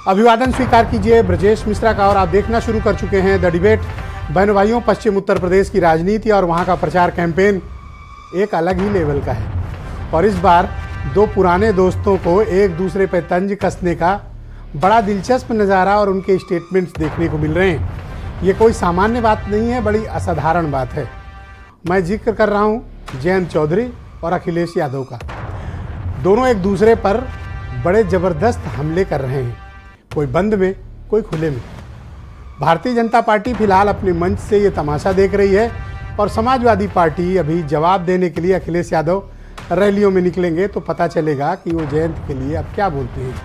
अभिवादन स्वीकार कीजिए ब्रजेश मिश्रा का। और आप देखना शुरू कर चुके हैं द डिबेट। बहनों भाइयों, पश्चिम उत्तर प्रदेश की राजनीति और वहां का प्रचार कैंपेन एक अलग ही लेवल का है। और इस बार दो पुराने दोस्तों को एक दूसरे पर तंज कसने का बड़ा दिलचस्प नज़ारा और उनके स्टेटमेंट्स देखने को मिल रहे हैं। ये कोई सामान्य बात नहीं है, बड़ी असाधारण बात है। मैं जिक्र कर रहा हूँ जयंत चौधरी और अखिलेश यादव का। दोनों एक दूसरे पर बड़े ज़बरदस्त हमले कर रहे हैं, कोई बंद में कोई खुले में। भारतीय जनता पार्टी फिलहाल अपने मंच से ये तमाशा देख रही है और समाजवादी पार्टी अभी जवाब देने के लिए अखिलेश यादव रैलियों में निकलेंगे तो पता चलेगा कि वो जयंत के लिए अब क्या बोलते हैं।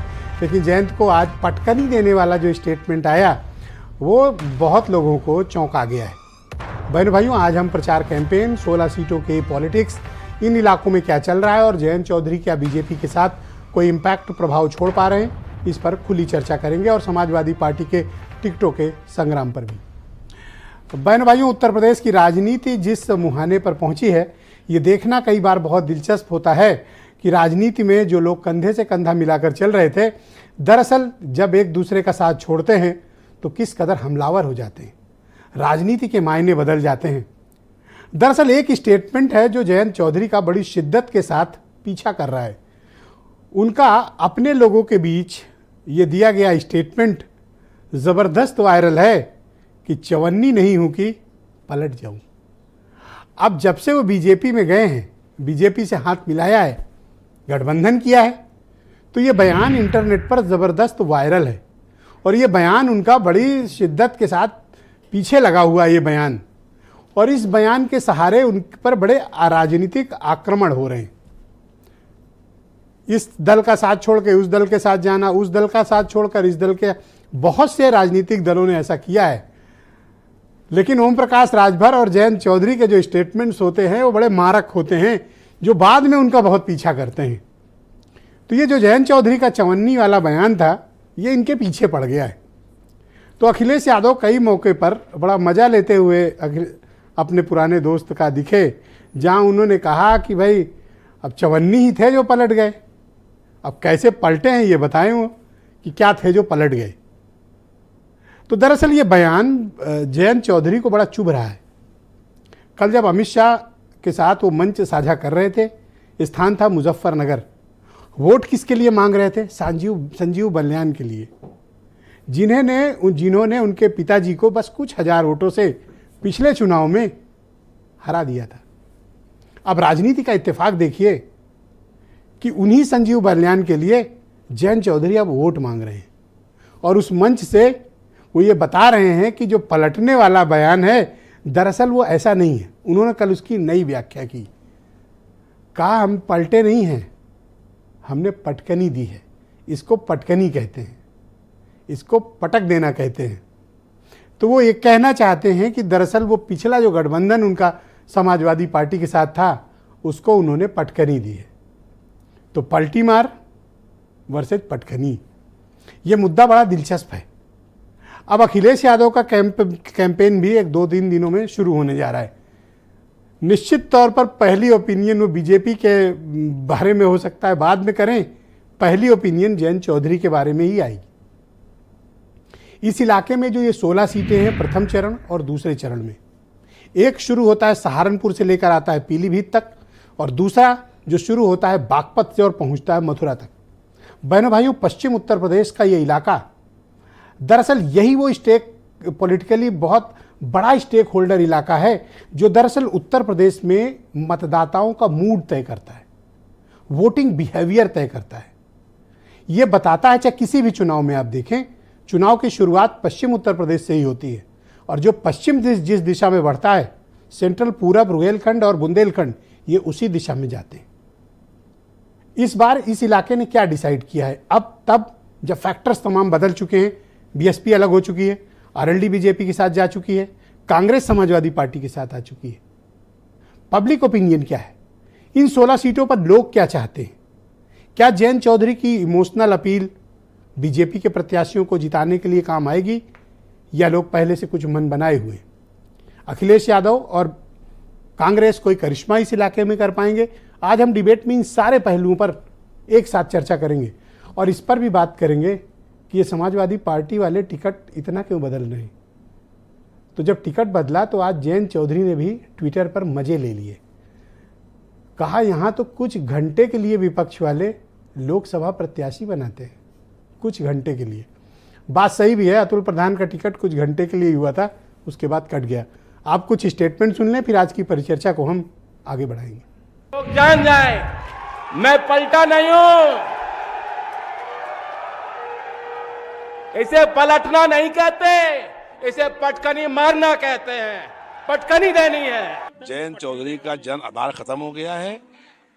लेकिन जयंत को आज पटकनी देने वाला जो स्टेटमेंट आया वो बहुत लोगों को चौंका गया है। बहनों भाइयों, आज हम प्रचार कैंपेन, 16 सीटों के पॉलिटिक्स, इन इलाकों में क्या चल रहा है और जयंत चौधरी क्या बीजेपी के साथ कोई इम्पैक्ट प्रभाव छोड़ पा रहे हैं, इस पर खुली चर्चा करेंगे और समाजवादी पार्टी के टिकटों के संग्राम पर भी। तो बहनों भाइयों, उत्तर प्रदेश की राजनीति जिस मुहाने पर पहुंची है, ये देखना कई बार बहुत दिलचस्प होता है कि राजनीति में जो लोग कंधे से कंधा मिलाकर चल रहे थे, दरअसल जब एक दूसरे का साथ छोड़ते हैं तो किस कदर हमलावर हो जाते हैं, राजनीति के मायने बदल जाते हैं। दरअसल एक स्टेटमेंट है जो जयंत चौधरी का बड़ी शिद्दत के साथ पीछा कर रहा है। उनका अपने लोगों के बीच ये दिया गया स्टेटमेंट ज़बरदस्त वायरल है कि चवन्नी नहीं हूं कि पलट जाऊं। अब जब से वो बीजेपी में गए हैं, बीजेपी से हाथ मिलाया है, गठबंधन किया है, तो ये बयान इंटरनेट पर ज़बरदस्त वायरल है। और ये बयान उनका बड़ी शिद्दत के साथ पीछे लगा हुआ है ये बयान। और इस बयान के सहारे उन पर बड़े राजनीतिक आक्रमण हो रहे हैं। इस दल का साथ छोड़ के उस दल के साथ जाना, उस दल का साथ छोड़कर इस दल के, बहुत से राजनीतिक दलों ने ऐसा किया है। लेकिन ओम प्रकाश राजभर और जयंत चौधरी के जो स्टेटमेंट्स होते हैं वो बड़े मारक होते हैं, जो बाद में उनका बहुत पीछा करते हैं। तो ये जो जयंत चौधरी का चवन्नी वाला बयान था, ये इनके पीछे पड़ गया है। तो अखिलेश यादव कई मौके पर बड़ा मजा लेते हुए अपने पुराने दोस्त का दिखे, जहां उन्होंने कहा कि भाई अब चवन्नी ही थे जो पलट गए, अब कैसे पलटे हैं ये बताएं वो, कि क्या थे जो पलट गए। तो दरअसल ये बयान जयंत चौधरी को बड़ा चुभ रहा है। कल जब अमित शाह के साथ वो मंच साझा कर रहे थे, स्थान था मुजफ्फरनगर। वोट किसके लिए मांग रहे थे? संजीव बलियान के लिए, जिन्होंने उनके पिताजी को बस कुछ हजार वोटों से पिछले चुनाव में हरा दिया था। अब राजनीति का इत्तेफाक देखिए कि उन्हीं संजीव बलियान के लिए जयंत चौधरी अब वोट मांग रहे हैं और उस मंच से वो ये बता रहे हैं कि जो पलटने वाला बयान है दरअसल वो ऐसा नहीं है। उन्होंने कल उसकी नई व्याख्या की, कहा हम पलटे नहीं हैं, हमने पटकनी दी है। इसको पटकनी कहते हैं, इसको पटक देना कहते हैं। तो वो ये कहना चाहते हैं कि दरअसल वो पिछला जो गठबंधन उनका समाजवादी पार्टी के साथ था, उसको उन्होंने पटकनी दी है। तो पलटी मार वर्सेस पटकनी, ये मुद्दा बड़ा दिलचस्प है। अब अखिलेश यादव का कैंपेन भी 1-2-3 दिनों में शुरू होने जा रहा है। निश्चित तौर पर पहली ओपिनियन वो बीजेपी के बारे में हो सकता है बाद में करें, पहली ओपिनियन जयंत चौधरी के बारे में ही आएगी। इस इलाके में जो ये 16 सीटें हैं, प्रथम चरण और दूसरे चरण में, एक शुरू होता है सहारनपुर से लेकर आता है पीलीभीत तक, और दूसरा जो शुरू होता है बागपत से और पहुंचता है मथुरा तक। बहनों भाइयों, पश्चिम उत्तर प्रदेश का ये इलाका दरअसल यही वो पॉलिटिकली बहुत बड़ा स्टेक होल्डर इलाका है जो दरअसल उत्तर प्रदेश में मतदाताओं का मूड तय करता है, वोटिंग बिहेवियर तय करता है। ये बताता है, चाहे किसी भी चुनाव में आप देखें, चुनाव की शुरुआत पश्चिम उत्तर प्रदेश से ही होती है और जो पश्चिम जिस दिशा में बढ़ता है, सेंट्रल, पूरब, रुहेलखंड और बुंदेलखंड, ये उसी दिशा में जाते हैं। इस बार इस इलाके ने क्या डिसाइड किया है, अब तब जब फैक्टर्स तमाम बदल चुके हैं, बीएसपी अलग हो चुकी है, आरएलडी बीजेपी के साथ जा चुकी है, कांग्रेस समाजवादी पार्टी के साथ आ चुकी है। पब्लिक ओपिनियन क्या है, इन 16 सीटों पर लोग क्या चाहते हैं? क्या जयंत चौधरी की इमोशनल अपील बीजेपी के प्रत्याशियों को जिताने के लिए काम आएगी, या लोग पहले से कुछ मन बनाए हुए? अखिलेश यादव और कांग्रेस कोई करिश्मा इस इलाके में कर पाएंगे? आज हम डिबेट में इन सारे पहलुओं पर एक साथ चर्चा करेंगे और इस पर भी बात करेंगे कि ये समाजवादी पार्टी वाले टिकट इतना क्यों बदल रहे हैं। तो जब टिकट बदला तो आज जयंत चौधरी ने भी ट्विटर पर मजे ले लिए। कहा यहाँ तो कुछ घंटे के लिए विपक्ष वाले लोकसभा प्रत्याशी बनाते हैं, कुछ घंटे के लिए। बात सही भी है, अतुल प्रधान का टिकट कुछ घंटे के लिए हुआ था, उसके बाद कट गया। आप कुछ स्टेटमेंट सुन लें, फिर आज की परिचर्चा को हम आगे बढ़ाएंगे। लोग जान जाए मैं पलटा नहीं हूं, इसे पलटना नहीं कहते, इसे पटकनी मारना कहते हैं, पटकनी देनी है। जयंत चौधरी का जन आधार खत्म हो गया है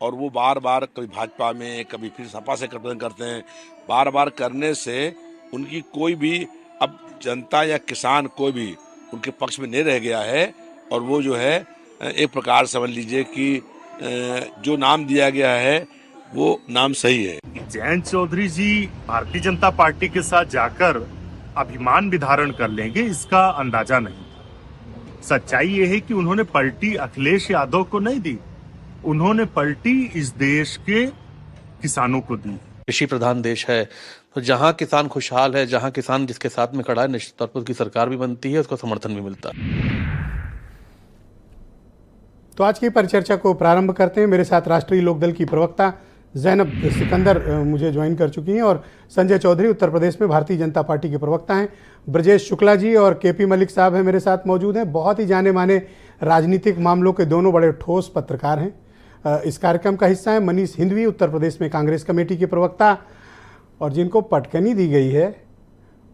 और वो बार बार कभी भाजपा में कभी फिर सपा से गठबंधन करते हैं। बार बार करने से उनकी कोई भी अब जनता या किसान कोई भी उनके पक्ष में नहीं रह गया है। और वो जो है एक प्रकार समझ लीजिए कि जो नाम दिया गया है वो नाम सही है। जयंत चौधरी जी भारतीय जनता पार्टी के साथ जाकर अभिमान भी धारण कर लेंगे, इसका अंदाजा नहीं। सच्चाई ये है कि उन्होंने पलटी अखिलेश यादव को नहीं दी, उन्होंने पलटी इस देश के किसानों को दी। कृषि प्रधान देश है, तो जहां किसान खुशहाल है, जहां किसान जिसके साथ में खड़ा है, निश्चित तौर पर उसकी सरकार भी बनती है, उसको समर्थन भी मिलता है। तो आज की परिचर्चा को प्रारंभ करते हैं। मेरे साथ राष्ट्रीय लोकदल की प्रवक्ता जैनब सिकंदर मुझे ज्वाइन कर चुकी हैं और संजय चौधरी उत्तर प्रदेश में भारतीय जनता पार्टी के प्रवक्ता हैं। ब्रजेश शुक्ला जी और केपी मलिक साहब हैं मेरे साथ मौजूद हैं। बहुत ही जाने माने राजनीतिक मामलों के दोनों बड़े ठोस पत्रकार हैं। इस कार्यक्रम का हिस्सा है मनीष हिंदवी, उत्तर प्रदेश में कांग्रेस कमेटी के प्रवक्ता, और जिनको पटकनी दी गई है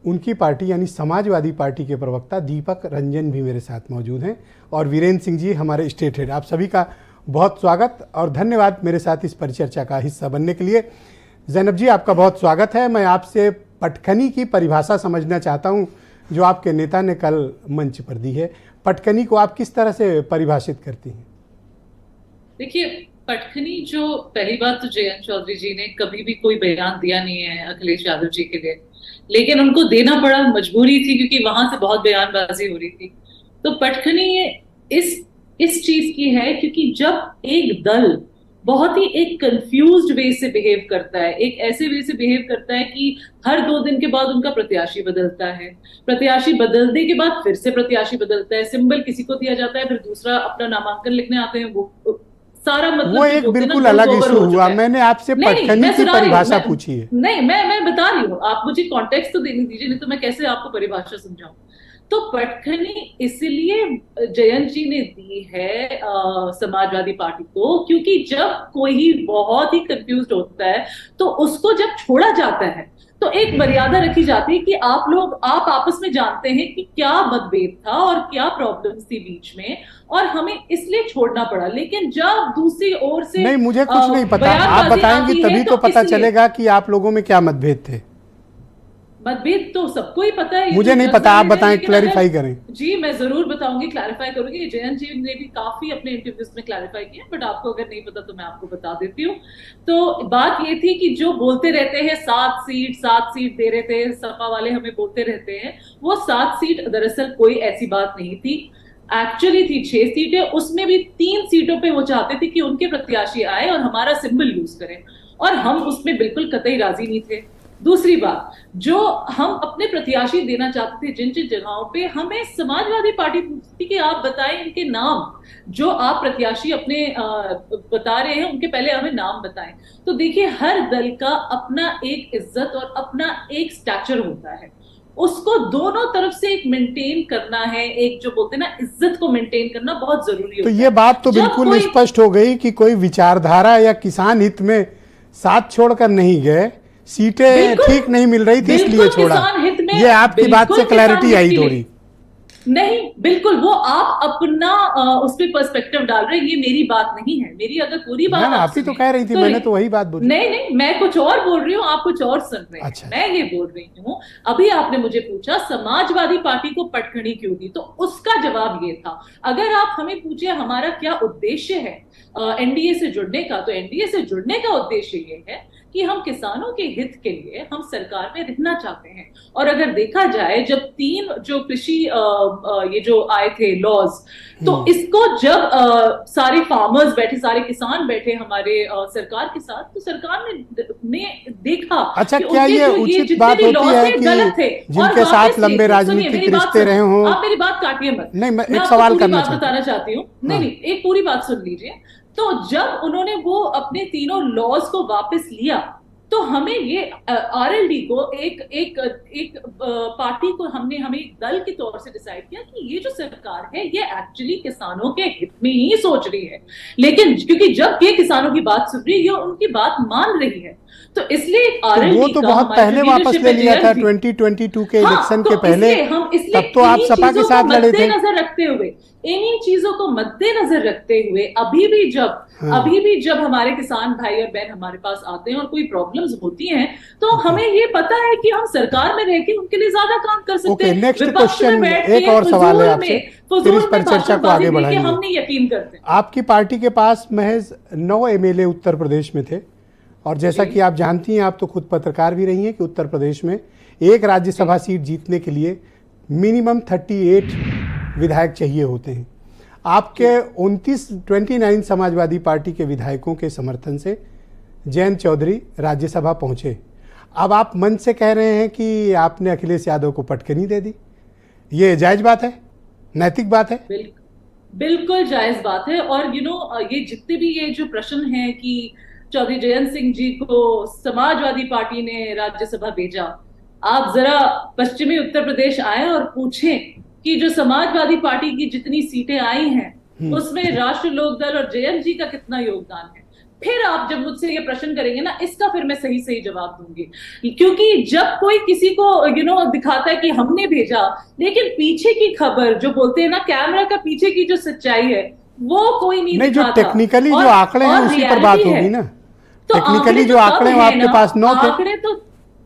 उनकी पार्टी यानी समाजवादी पार्टी के प्रवक्ता दीपक रंजन भी मेरे साथ मौजूद हैं, और वीरेंद्र सिंह जी हमारे स्टेट हेड। आप सभी का बहुत स्वागत और धन्यवाद मेरे साथ इस परिचर्चा का हिस्सा बनने के लिए। जैनब जी, आपका बहुत स्वागत है। मैं आपसे पटकनी की परिभाषा समझना चाहता हूं जो आपके नेता ने कल मंच पर दी है। पटकनी को आप किस तरह से परिभाषित करती हैं? देखिए, पटकनी जो पहली बात तो जयंत चौधरी जी ने कभी भी कोई बयान दिया नहीं है अखिलेश यादव जी के लिए, लेकिन उनको देना पड़ा, मजबूरी थी क्योंकि वहां से बहुत बयानबाजी हो रही थी। तो पटकनी इस चीज की है क्योंकि जब एक दल बहुत ही एक कंफ्यूज्ड वे से बिहेव करता है, एक ऐसे वे से बिहेव करता है कि हर 2 दिन के बाद उनका प्रत्याशी बदलता है, प्रत्याशी बदलने के बाद फिर से प्रत्याशी बदलता है, सिंबल किसी को दिया जाता है, फिर दूसरा अपना नामांकन लिखने आते हैं, वो सारा मतलब वो एक बिल्कुल अलग इशू हुआ। मैंने आपसे पटकनी की परिभाषा पूछी है। नहीं, मैं बता रही हूँ, आप मुझे कॉन्टेक्स्ट तो देने दीजिए, नहीं तो मैं कैसे आपको परिभाषा समझाऊं। तो पटकनी इसलिए जयंत जी ने दी है समाजवादी पार्टी को क्योंकि जब कोई बहुत ही कंफ्यूज्ड होता है तो उसको जब छोड़ा जाता है तो एक मर्यादा रखी जाती है कि आप आपस में जानते हैं कि क्या मतभेद था और क्या प्रॉब्लम्स थी बीच में, और हमें इसलिए छोड़ना पड़ा। लेकिन जब दूसरी ओर से नहीं, मुझे कुछ नहीं पता, आप बताएंगे तभी तो पता चलेगा कि आप लोगों में क्या मतभेद थे। मतभेद तो सबको ही पता है, मुझे नहीं पता, आप बताएं, क्लैरिफाई करें। जी, मैं जरूर बताऊंगी, क्लैरिफाई करूंगी। जयंत जी ने भी काफी अपने इंटरव्यूज में क्लैरिफाई किया, बट आपको अगर नहीं पता तो मैं आपको बता देती हूँ। तो बात ये थी कि जो बोलते रहते हैं 7 सीट दे रहे थे, सपा वाले हमें बोलते रहते हैं, वो 7 सीट दरअसल कोई ऐसी बात नहीं थी, एक्चुअली थी 6 सीटें। उसमें भी 3 सीटों पे वो चाहते थे कि उनके प्रत्याशी आए और हमारा सिंबल यूज करें, और हम उसमें बिल्कुल कतई राजी नहीं थे। दूसरी बात, जो हम अपने प्रत्याशी देना चाहते थे जिन जिन जगहों पे, हमें समाजवादी पार्टी पूछती कि आप बताएं इनके नाम, जो आप प्रत्याशी अपने बता रहे हैं उनके पहले हमें नाम बताएं। तो देखिए, हर दल का अपना एक इज्जत और अपना एक स्टैचर होता है, उसको दोनों तरफ से एक मेंटेन करना है, एक जो बोलते हैं ना इज्जत को मेंटेन करना बहुत जरूरी होता है। तो ये बात तो बिल्कुल स्पष्ट हो गई कि कोई विचारधारा या किसान हित में साथ छोड़कर नहीं गए, सीटें ठीक नहीं मिल रही थी इसलिए छोड़ा। ये आपकी बात से क्लैरिटी आई थोड़ी। नहीं, बिल्कुल वो आप अपना उस पर पर्सपेक्टिव डाल रहे हैं, ये मेरी बात नहीं है। मेरी अगर पूरी बात आप ही तो कह रही थी, मैंने तो वही बात बोली। नहीं, मैं कुछ और बोल रही हूँ, आप कुछ और सुन रहे हैं। अच्छा। मैं ये बोल रही हूँ, अभी आपने मुझे पूछा समाजवादी पार्टी को पटकनी क्यों दी, तो उसका जवाब ये था, अगर आप हमें पूछे हमारा क्या उद्देश्य है एनडीए से जुड़ने का, तो एनडीए से जुड़ने का उद्देश्य ये है कि हम किसानों के हित के लिए हम सरकार में रहना चाहते हैं। और अगर देखा जाए, जब 3 जो कृषि ये जो आए थे लॉज, तो इसको जब सारे फार्मर्स बैठे, सारे किसान बैठे हमारे सरकार के साथ, तो सरकार ने देखा अच्छा, कि क्या उनके ये जो उचित जितने बात भी होती laws है थे, गलत थे। कि और जिनके वापस साथ लंबे देखिए, राजनीतिक सुनिए, मेरी बात रिश्ते रहे हों? आप मेरी बात काटिए मत। नहीं, मैं एक आपको सवाल पूरी करना बात चाहता हूं। बताना चाहती हूँ। नहीं, एक पूरी बात सुन लीजिए। तो जब उन्होंने वो अपने तीनों लॉज को वापस लिया, तो हमें ये आरएलडी को एक पार्टी को हमें एक दल के तौर से डिसाइड किया कि ये जो सरकार है ये एक्चुअली किसानों के हित में ही सोच रही है। लेकिन क्योंकि जब ये किसानों की बात सुन रही है, ये उनकी बात मान रही है, तो इसलिए तो आरएलडी वो तो बहुत पहले वापस ले लिया था, 2022 के इलेक्शन के पहले। तब तो आप सपा के साथ लड़े थे। मद्देनजर रखते हुए, इन्हीं चीजों को मद्देनजर रखते हुए अभी भी जब हमारे किसान भाई और बहन हमारे पास आते हैं और कोई प्रॉब्लम्स होती हैं, तो हमें ये पता है कि हम सरकार में रह के उनके लिए ज्यादा काम कर सकते हैं। नेक्स्ट विपक्ष में क्वेश्चन, बैठ के एक और सवाल है आपसे, फिर फजूल इस पर में चर्चा को आगे भाषणबाजी देके बढ़ाएंगे। हम नहीं यकीन करते। आपकी पार्टी के पास महज 9 एमएलए उत्तर प्रदेश में थे, और जैसा कि आप जानती हैं, आप तो खुद पत्रकार भी रही हैं, कि उत्तर प्रदेश में एक राज्यसभा सीट जीतने के लिए मिनिमम 38 विधायक चाहिए होते हैं। आपके 29 समाजवादी पार्टी के विधायकों के समर्थन से जयंत चौधरी राज्यसभा पहुंचे। अब आप मन से कह रहे हैं कि आपने अखिलेश यादव को पटकनी दे दी, ये जायज बात है, नैतिक बात है? बिल्कुल जायज बात है। और ये जितने भी ये जो प्रश्न है कि चौधरी जयंत सिंह जी को समाजवादी पार्टी ने राज्यसभा भेजा, आप जरा पश्चिमी उत्तर प्रदेश आए और पूछें कि जो समाजवादी पार्टी की जितनी सीटें आई हैं उसमें राष्ट्रीय लोकदल और जयंत जी का कितना योगदान है। फिर आप जब मुझसे ये प्रश्न करेंगे ना, इसका फिर मैं सही जवाब दूंगी। क्योंकि जब कोई किसी को दिखाता है कि हमने भेजा, लेकिन पीछे की खबर जो बोलते हैं ना, कैमरा का पीछे की जो सच्चाई है वो कोई नहीं दिखाता। जो टेक्निकली जो आंकड़े हैं उसी पर बात होगी ना। टेक्निकली जो आंकड़े हैं आपके पास 9 थे।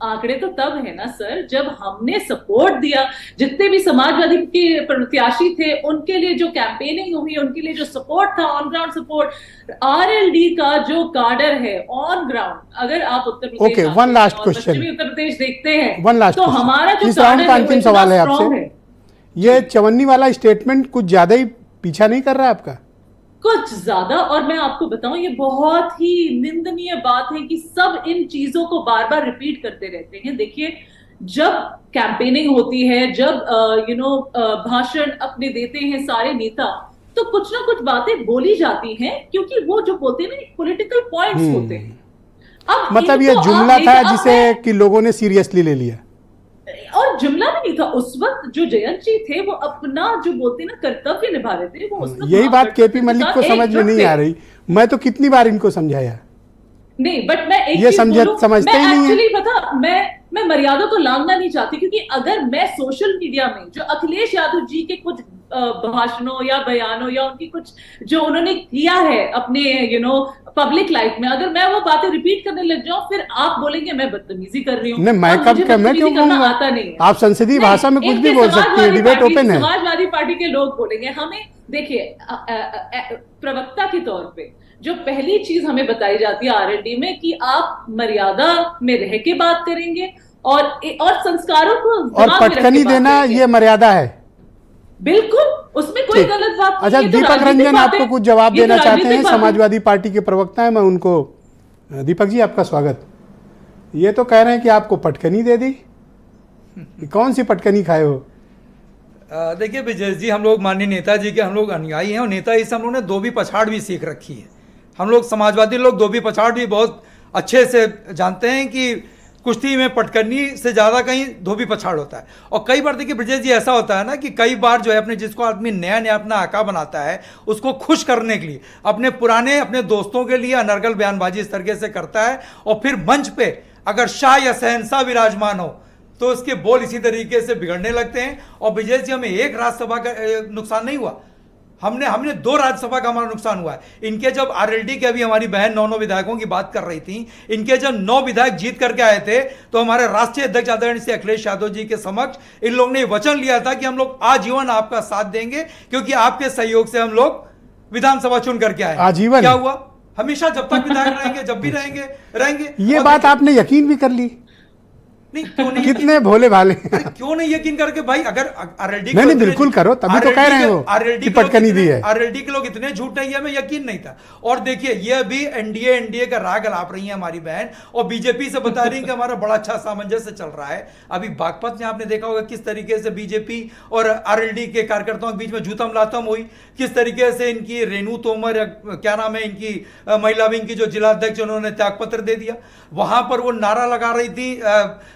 आंकड़े तो तब है ना सर, जब हमने सपोर्ट दिया। जितने भी समाजवादी के प्रत्याशी थे उनके लिए जो कैंपेनिंग हुई, उनके लिए जो सपोर्ट था, ऑन ग्राउंड सपोर्ट, आरएलडी का जो कार्डर है ऑन ग्राउंड, अगर आप उत्तर प्रदेश पश्चिमी उत्तर प्रदेश देखते हैं, तो हमारा जो राउंड का अंतिम सवाल है आपसे, ये चवन्नी वाला स्टेटमेंट कुछ ज्यादा ही पीछा नहीं कर रहा है आपका? कुछ ज्यादा। और मैं आपको बताऊं, ये बहुत ही निंदनीय बात है कि सब इन चीजों को बार बार रिपीट करते रहते हैं। देखिए, जब कैंपेनिंग होती है, जब भाषण अपने देते हैं सारे नेता, तो कुछ ना कुछ बातें बोली जाती हैं, क्योंकि वो जो बोलते हैं ना, पॉलिटिकल पॉइंट्स होते हैं। अब मतलब ये जुमला था जिसे कि लोगों ने सीरियसली ले लिया, और जुमला भी नहीं था। उस वक्त जो जयंत जी थे वो अपना जो बोलते ना कर्तव्य निभा रहे थे, वो उसमें यही बात केपी मलिक को समझ में नहीं आ रही। मैं तो कितनी बार इनको समझाया, नहीं, बट मैं एक ये समझते ही नहीं है। पता, मैं मर्यादा को लांघना नहीं चाहती, क्योंकि अगर मैं सोशल मीडिया में जो अखिलेश यादव जी के कुछ भाषणों या बयानों या उनकी कुछ जो उन्होंने किया है अपने पब्लिक लाइफ में, अगर मैं वो बातें रिपीट करने लग जाऊं, फिर आप बोलेंगे मैं बदतमीजी कर रही हूँ। मैं क्यों कहूंगा? आता नहीं है। आप संसदीय भाषा में कुछ भी बोल सकती हैं, डिबेट ओपन है। समाजवादी पार्टी के लोग बोलेंगे। हमें देखिए, प्रवक्ता के तौर पे जो पहली चीज हमें बताई जाती है आरएलडी में, कि आप मर्यादा में रह के बात करेंगे और संस्कारों को और पटकनी देना ये मर्यादा है। बिल्कुल, उसमें कोई गलत बात नहीं। अच्छा, दीपक रंजन आपको कुछ जवाब देना चाहते हैं, समाजवादी पार्टी के प्रवक्ता हैं, मैं उनको। दीपक जी, आपका स्वागत। ये तो कह रहे हैं कि आपको पटकनी दे दी, कौन सी पटकनी खाए हो? देखिए विजय जी, हम लोग माननीय नेताजी के हम लोग अनुयायी हैं, और नेताजी से हम लोग ने धोबी पछाड़ भी सीख रखी है। हम लोग समाजवादी लोग धोबी पछाड़ भी बहुत अच्छे से जानते हैं कि कुश्ती में पटकनी से ज़्यादा कहीं धोबी पछाड़ होता है। और कई बार देखिए विजय जी, ऐसा होता है ना कि कई बार जो है अपने जिसको आदमी नया अपना आका बनाता है, उसको खुश करने के लिए अपने दोस्तों के लिए अनर्गल बयानबाजी इस तरीके से करता है, और फिर मंच पे अगर शाह या शहंशाह विराजमान हो तो उसके बोल इसी तरीके से बिगड़ने लगते हैं। और विजय जी, हमें एक राज्यसभा का नुकसान नहीं हुआ, हमने 2 राज्यसभा का हमारा नुकसान हुआ है। इनके जब आरएलडी के अभी हमारी बहन 9 विधायकों की बात कर रही थी, इनके जब 9 विधायक जीत करके आए थे, तो हमारे राष्ट्रीय अध्यक्ष आदरणीय श्री अखिलेश यादव जी के समक्ष इन लोगों ने वचन लिया था कि हम लोग आजीवन आपका साथ देंगे, क्योंकि आपके सहयोग से हम लोग विधानसभा चुन करके आए। आजीवन क्या हुआ? हमेशा जब तक विधायक रहेंगे, जब भी रहेंगे। ये और बात देखिए- आपने यकीन भी कर ली। नहीं, क्यों नहीं कितने भोले भाले। अरे क्यों नहीं यकीन करके भाई, अगर आरएलडी नहीं, बिल्कुल करो, तभी तो कह रहे हैं वो कि पटकनी दी है। आरएलडी के लोग इतने झूठे हैं, हमें यकीन नहीं था। और देखिए ये अभी एनडीए का राग अलाप रही है हमारी बहन, और बीजेपी से बता रही है कि हमारा बड़ा अच्छा सामंजस्य चल रहा है। अभी बागपत में आपने देखा होगा किस तरीके से बीजेपी और आरएलडी के कार्यकर्ताओं के बीच में जूतम लातम हुई, किस तरीके से इनकी रेणु तोमर या क्या नाम है इनकी महिला विंग की जो जिला अध्यक्ष, उन्होंने त्यागपत्र दे दिया। वहां पर वो नारा लगा रही थी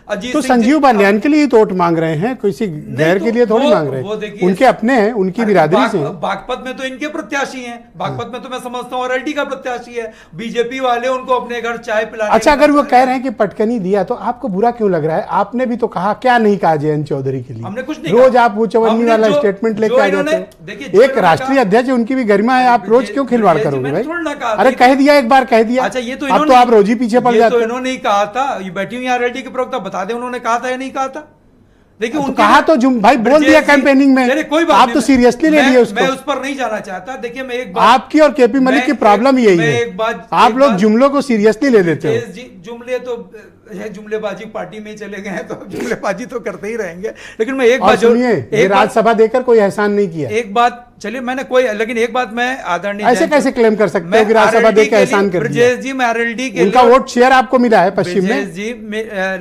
अजीत तो सिंह संजीव बालियान के लिए वोट मांग रहे हैं, किसी गैर तो के लिए थोड़ी मांग रहे वो हैं। देखिए- उनके अपने हैं, उनकी बिरादरी से हैं। बागपत में तो इनके प्रत्याशी हैं, बागपत में तो मैं समझता हूँ आरएलडी का प्रत्याशी है। बीजेपी वाले उनको अपने घर चाय पिलाने। अच्छा, अगर वो कह रहे हैं कि पटकनी दिया तो आपको बुरा क्यों लग रहा है? आपने भी तो कहा, क्या नहीं कहा जयंत चौधरी के लिए? हमने कुछ नहीं रोज कहा। आप वो चवन्नी हमने वाला जो- स्टेटमेंट जो लेके आ इन्होंने- जाते देखिए, हैं। जो एक इन्होंने राष्ट्रीय कहा- अध्यक्ष है, उनकी भी गरिमा है, आप रोज क्यों खिलवाड़ ब्रजेश जी, करोगे मैंने भाई? थोड़ा ना कहा। अरे कह दिया, एक बार कह दिया। अच्छा, ये तो अब तो आप रोज ही पीछे पड़ ये जाते तो हो। इन्होंने ही कहा था। ये बैठी हुई आरएलडी के प्रवक्ता बता दें उन्होंने कहा था या नहीं कहा था। देखिए तो उनके- कहा तो भाई बोल ब्रजेश दिया जी- कैंपेनिंग में। चलिए, कोई बात आप नहीं, तो सीरियसली ले लिए उसको। मैं उस पर नहीं जाना चाहता। देखिए मैं एक बात, आपकी और केपी मलिक की प्रॉब्लम यही है, आप लोग जुमलों को सीरियसली ले लेते हो। जी जुमले तो जुमलेबाजी पार्टी में ही चले गए हैं, तो जुमलेबाजी तो करते ही रहेंगे। लेकिन मैं एक और बात सुनिए, ये राज्यसभा देकर कोई एहसान नहीं किया। एक बात, चलिए मैंने कोई, लेकिन एक बात मैं आदरणीय ऐसे कैसे क्लेम कर सकते हो कि राज्यसभा देकर एहसान कर दिया? ब्रजेश जी, मैं आरएलडी के उनका वोट शेयर आपको मिला है पश्चिम में। ब्रजेश जी,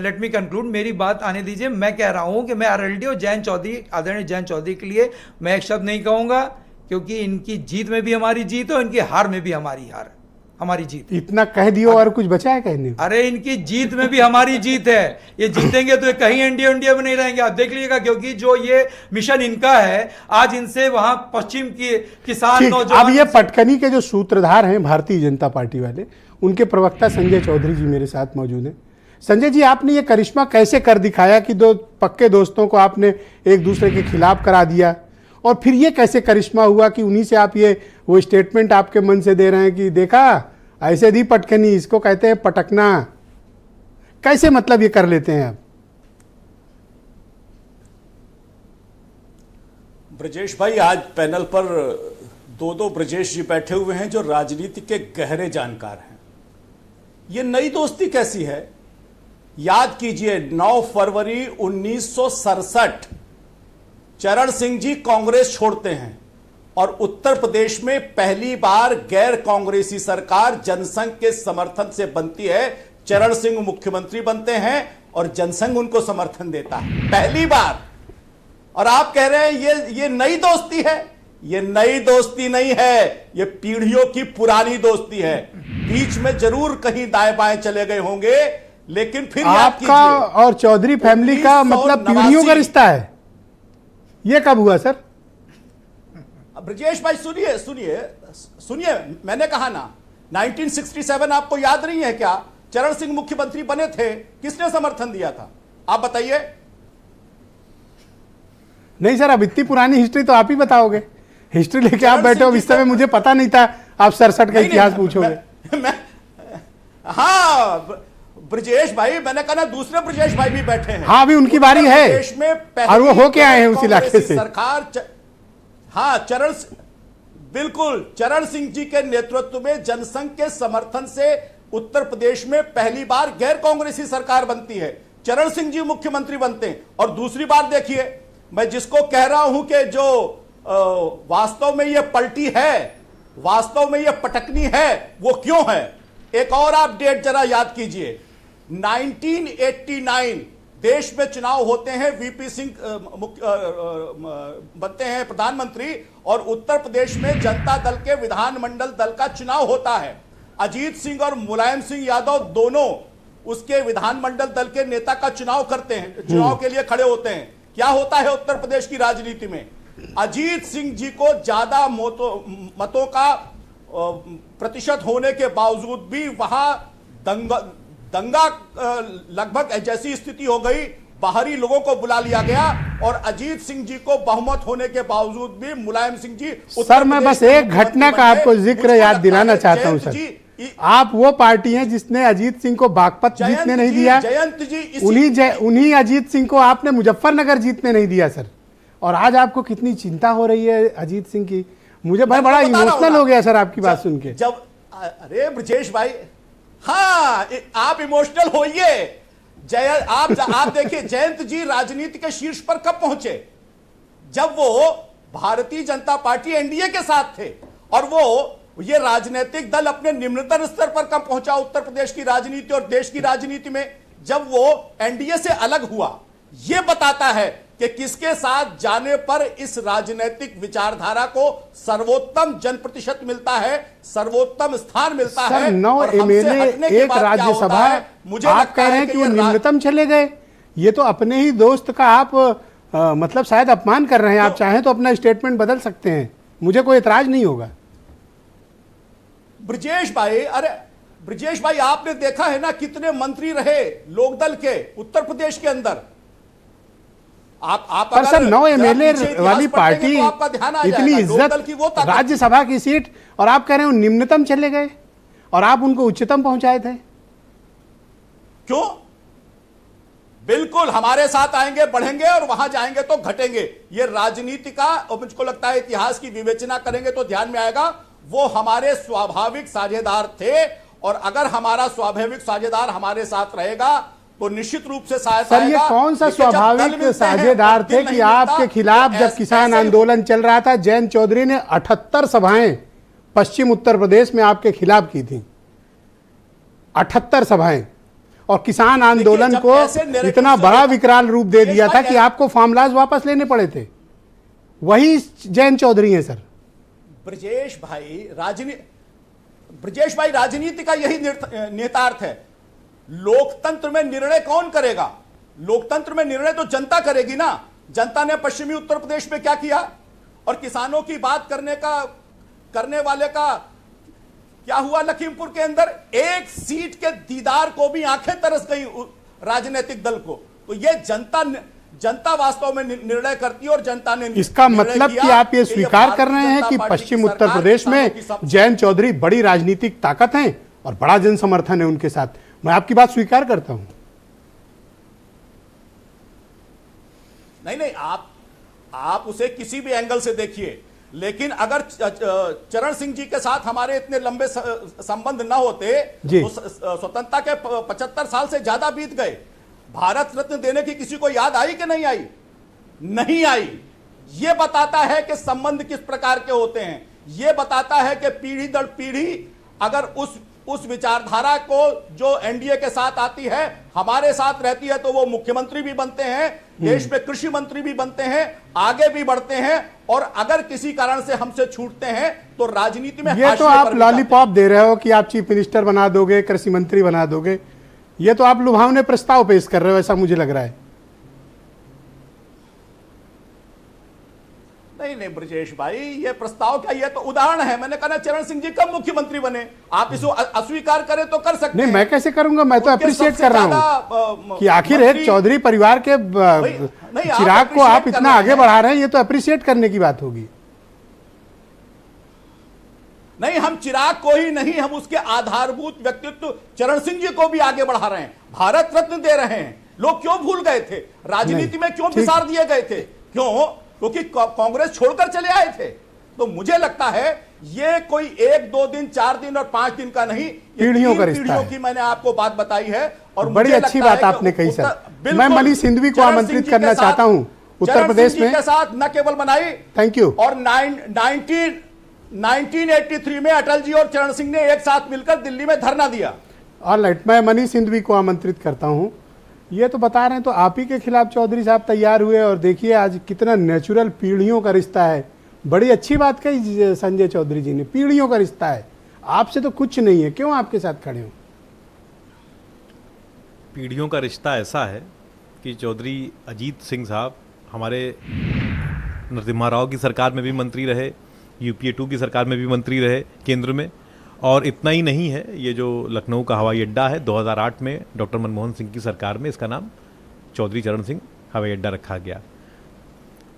लेट मी कंक्लूड, मेरी बात आने दीजिए। मैं कह रहा हूं कि मैं आरएलडी और जयंत चौधरी, आदरणीय जयंत चौधरी के लिए मैं एक शब्द नहीं कहूंगा, क्योंकि इनकी जीत में भी हमारी जीत है और इनकी हार में भी हमारी हार, हमारी जीत। इतना कह दियो और कुछ बचा है कहने को? अरे इनकी जीत में भी हमारी जीत है। ये जीतेंगे तो ये कहीं इंडिया में नहीं रहेंगे, आप देख लीजिएगा। क्योंकि जो ये मिशन इनका है, आज इनसे वहां पश्चिम की किसान ठीक, नौजवान। अब ये पटकनी के जो सूत्रधार हैं भारतीय जनता पार्टी वाले, उनके प्रवक्ता संजय चौधरी जी मेरे साथ मौजूद हैं। संजय जी, आपने ये करिश्मा कैसे कर दिखाया कि दो पक्के दोस्तों को आपने एक दूसरे के खिलाफ करा दिया, और फिर ये कैसे करिश्मा हुआ कि उन्हीं से आप ये वो स्टेटमेंट आपके मन से दे रहे हैं कि देखा ऐसे दी पटकनी, इसको कहते हैं पटकना? कैसे मतलब ये कर लेते हैं आप? ब्रजेश भाई, आज पैनल पर दो ब्रजेश जी बैठे हुए हैं जो राजनीति के गहरे जानकार हैं। ये नई दोस्ती कैसी है? याद कीजिए, 9 फरवरी 1967 चरण सिंह जी कांग्रेस छोड़ते हैं और उत्तर प्रदेश में पहली बार गैर कांग्रेसी सरकार जनसंघ के समर्थन से बनती है। चरण सिंह मुख्यमंत्री बनते हैं और जनसंघ उनको समर्थन देता है, पहली बार। और आप कह रहे हैं ये नई दोस्ती है? ये नई दोस्ती नहीं है, ये पीढ़ियों की पुरानी दोस्ती है। बीच में जरूर कहीं दाएं बाएं चले गए होंगे, लेकिन फिर याद आपका और चौधरी फैमिली का मतलब पीढ़ियों का रिश्ता है। ये कब हुआ सर? ब्रजेश भाई सुनिए सुनिए सुनिए, मैंने कहा ना 1967 आपको याद नहीं है क्या? चरण सिंह मुख्यमंत्री बने थे, किसने समर्थन दिया था आप बताइए? नहीं सर, अब इतनी पुरानी हिस्ट्री तो आप ही बताओगे। हिस्ट्री लेके आप बैठे हो, इस समय मुझे पता नहीं था आप 67 का इतिहास पूछोगे। हाँ ब्रजेश भाई, मैंने कहा ना दूसरे ब्रजेश भाई भी बैठे हैं। हाँ, अभी उनकी बारी है देश में और वो होके आए हैं उस इलाके से। सरकार हाँ, बिल्कुल चरण सिंह जी के नेतृत्व में जनसंघ के समर्थन से उत्तर प्रदेश में पहली बार गैर कांग्रेसी सरकार बनती है। चरण सिंह जी मुख्यमंत्री बनते हैं। और दूसरी बात देखिए, मैं जिसको कह रहा हूं कि जो वास्तव में ये पलटी है, वास्तव में ये पटकनी है, वो क्यों है? एक और आप डेट जरा याद कीजिए, 1989 देश में चुनाव होते हैं, वीपी सिंह बनते हैं प्रधानमंत्री और उत्तर प्रदेश में जनता दल के विधानमंडल दल का चुनाव होता है। अजीत सिंह और मुलायम सिंह यादव दोनों उसके विधानमंडल दल के नेता का चुनाव करते हैं, चुनाव के लिए खड़े होते हैं। क्या होता है उत्तर प्रदेश की राजनीति में? अजीत सिंह जी को ज्यादा मतों का प्रतिशत होने के बावजूद भी वहां दंगा लगभग जैसी स्थिति हो गई, बाहरी लोगों को बुला लिया गया और अजीत सिंह जी को बहुमत होने के बावजूद भी मुलायम सिंह जी। सर मैं बस एक घटना का आपको जिक्र याद दिलाना चाहता हूं सर। आप वो पार्टी हैं जिसने अजीत सिंह को बागपत जीतने नहीं दिया, जयंत जी उन्हीं अजीत सिंह को आपने मुजफ्फरनगर जीतने नहीं दिया सर। और आज आपको कितनी चिंता हो रही है अजीत सिंह की। मुझे भाई बड़ा इमोशनल हो गया सर आपकी बात सुन के। अरे ब्रजेश भाई, हाँ आप इमोशनल होइए। आप देखिए जयंत जी राजनीति के शीर्ष पर कब पहुंचे? जब वो भारतीय जनता पार्टी एनडीए के साथ थे, और वो ये राजनीतिक दल अपने निम्नतम स्तर पर कब पहुंचा उत्तर प्रदेश की राजनीति और देश की राजनीति में, जब वो एनडीए से अलग हुआ। ये बताता है कि किसके साथ जाने पर इस राजनीतिक विचारधारा को सर्वोत्तम जनप्रतिशत मिलता है, सर्वोत्तम स्थान मिलता है। 9 और हमसे एमएलए हटने के एक बाद क्या राज्यसभा होता है, मुझे आप लगता कह रहे है हैं कि वो ये निम्नतम चले गए। ये तो अपने ही दोस्त का आप मतलब शायद अपमान कर रहे हैं। आप चाहें तो अपना स्टेटमेंट बदल सकते हैं, मुझे कोई एतराज नहीं होगा। ब्रजेश भाई, अरे ब्रजेश भाई, आपने देखा है ना कितने मंत्री रहे लोकदल के उत्तर प्रदेश के अंदर। आप पर सर 9 एमएलए वाली पार्टी, तो आपका ध्यान आ इतनी जाएगा, इज्जत, लोकदल की वो ताकत। राज्यसभा की सीट, और आप कह रहे हो निम्नतम चले गए और आप उनको उच्चतम पहुंचाए थे। क्यों? बिल्कुल हमारे साथ आएंगे, बढ़ेंगे, और वहां जाएंगे तो घटेंगे। ये राजनीति का, और मुझको लगता है इतिहास की विवेचना करेंगे तो ध्यान में आएगा, वो हमारे स्वाभाविक साझेदार थे। और अगर हमारा स्वाभाविक साझेदार हमारे साथ रहेगा तो निश्चित रूप से सहायता सर, ये कौन सा स्वाभाविक साझेदार थे कि आपके खिलाफ जब किसान आंदोलन चल रहा था, जयंत चौधरी ने 78 सभाएं पश्चिम उत्तर प्रदेश में आपके खिलाफ की थी। 78 सभाएं, और किसान आंदोलन को इतना बड़ा विकराल रूप दे दिया था कि आपको फार्मलाज वापस लेने पड़े थे। वही जयंत चौधरी हैं सर। ब्रजेश भाई, राजनीति का यही निहितार्थ है। लोकतंत्र में निर्णय कौन करेगा? लोकतंत्र में निर्णय तो जनता करेगी ना। जनता ने पश्चिमी उत्तर प्रदेश में क्या किया, और किसानों की बात करने वाले का क्या हुआ लखीमपुर के अंदर? एक सीट के दीदार को भी आंखें तरस गई राजनीतिक दल को। तो ये जनता वास्तव में निर्णय करती है, और जनता ने इसका मतलब कि आप ये स्वीकार कर रहे हैं कि पश्चिम उत्तर प्रदेश में जयंत चौधरी बड़ी राजनीतिक ताकत हैं और बड़ा जन समर्थन है उनके साथ। मैं आपकी बात स्वीकार करता हूं। नहीं, आप उसे किसी भी एंगल से देखिए, लेकिन अगर चरण सिंह जी के साथ हमारे इतने लंबे संबंध न होते तो स्वतंत्रता के 75 साल से ज्यादा बीत गए। भारत रत्न देने की किसी को याद आई कि नहीं आई? नहीं आई। यह बताता है कि संबंध किस प्रकार के होते हैं। यह बताता है कि पीढ़ी दर पीढ़ी अगर उस विचारधारा को जो एनडीए के साथ आती है, हमारे साथ रहती है, तो वो मुख्यमंत्री भी बनते हैं, देश में कृषि मंत्री भी बनते हैं, आगे भी बढ़ते हैं। और अगर किसी कारण से हमसे छूटते हैं तो राजनीति में ये तो आप लॉलीपॉप दे रहे हो कि आप चीफ मिनिस्टर बना दोगे, कृषि मंत्री बना दोगे। ये तो आप लुभावने प्रस्ताव पेश कर रहे हो, ऐसा मुझे लग रहा है। नहीं ब्रजेश भाई, ये प्रस्ताव क्या, ये तो उदाहरण है। मैंने कहा चरण सिंह जी कब मुख्यमंत्री बने, आप इसको अस्वीकार करें तो कर सकते हैं। नहीं, मैं कैसे करूंगा? मैं तो अप्रिशिएट कर रहा हूं कि आखिर एक चौधरी परिवार के चिराग को आप इतना आगे बढ़ा रहे हैं। ये तो अप्रिशिएट करने की बात होगी। नहीं, हम चिराग को ही नहीं, हम उसके आधारभूत व्यक्तित्व चरण सिंह जी को भी आगे बढ़ा रहे हैं, भारत रत्न दे रहे हैं। लोग क्यों भूल गए थे? राजनीति में क्यों पिसार दिए गए थे? क्यों? क्योंकि कांग्रेस छोड़कर चले आए थे। तो मुझे लगता है ये कोई 1, 2 दिन, 4 दिन और 5 दिन का नहीं, पीढ़ियों का रिश्ता है। की मैंने आपको बात बताई है, और बड़ी अच्छी बात आपने कही सर। मैं मनीष सिंधवी को आमंत्रित करना चाहता हूं उत्तर प्रदेश में। के साथ न केवल बनाई, थैंक यू, और 1983 में अटल जी और चरण सिंह ने एक साथ मिलकर दिल्ली में धरना दिया। ऑलराइट, मैं मनीष सिंधवी को आमंत्रित करता हूं। ये तो बता रहे हैं, तो आप ही के खिलाफ चौधरी साहब तैयार हुए, और देखिए आज कितना नेचुरल पीढ़ियों का रिश्ता है। बड़ी अच्छी बात कही संजय चौधरी जी ने, पीढ़ियों का रिश्ता है, आपसे तो कुछ नहीं है, क्यों आपके साथ खड़े हो? पीढ़ियों का रिश्ता ऐसा है कि चौधरी अजीत सिंह साहब हमारे नरसिम्हा राव की सरकार में भी मंत्री रहे, यूपीए 2 की सरकार में भी मंत्री रहे केंद्र में। और इतना ही नहीं है, ये जो लखनऊ का हवाई अड्डा है, 2008 में डॉक्टर मनमोहन सिंह की सरकार में इसका नाम चौधरी चरण सिंह हवाई अड्डा रखा गया।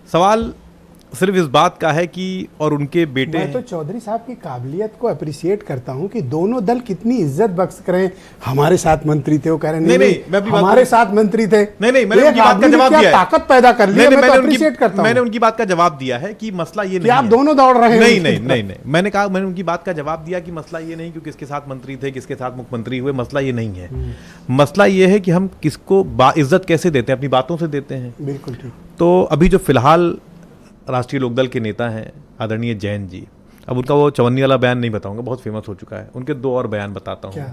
सवाल सिर्फ इस बात का है कि और उनके बेटे मैं तो चौधरी साहब की काबिलियत को अप्रिशिएट करता हूं कि दोनों दल कितनी इज्जत बख्श करें। हमारे साथ मंत्री थे, वो कह रहे नहीं, मैं अपनी बात हमारे साथ मंत्री थे। नहीं, मैंने एक उनकी बात का आदमी ने जवाब क्या दिया है। ताकत पैदा कर ली है, मैं तो अप्रिशिएट करता हूं। मैंने उनकी बात का जवाब दिया है कि मसला ये नहीं आप है। दोनों दौड़ रहे हैं। नहीं, मैंने उनकी बात का जवाब दिया कि मसला ये नहीं कि किसके साथ मंत्री थे, किसके साथ मुख्यमंत्री हुए, मसला ये नहीं है। मसला ये है कि हम किसको इज्जत कैसे देते हैं, अपनी बातों से देते हैं। बिल्कुल ठीक। तो अभी जो फिलहाल राष्ट्रीय लोकदल के नेता हैं आदरणीय जैन जी, अब उनका वो चवन्नी वाला बयान नहीं बताऊंगा, बहुत फेमस हो चुका है। उनके 2 और बयान बताता हूँ।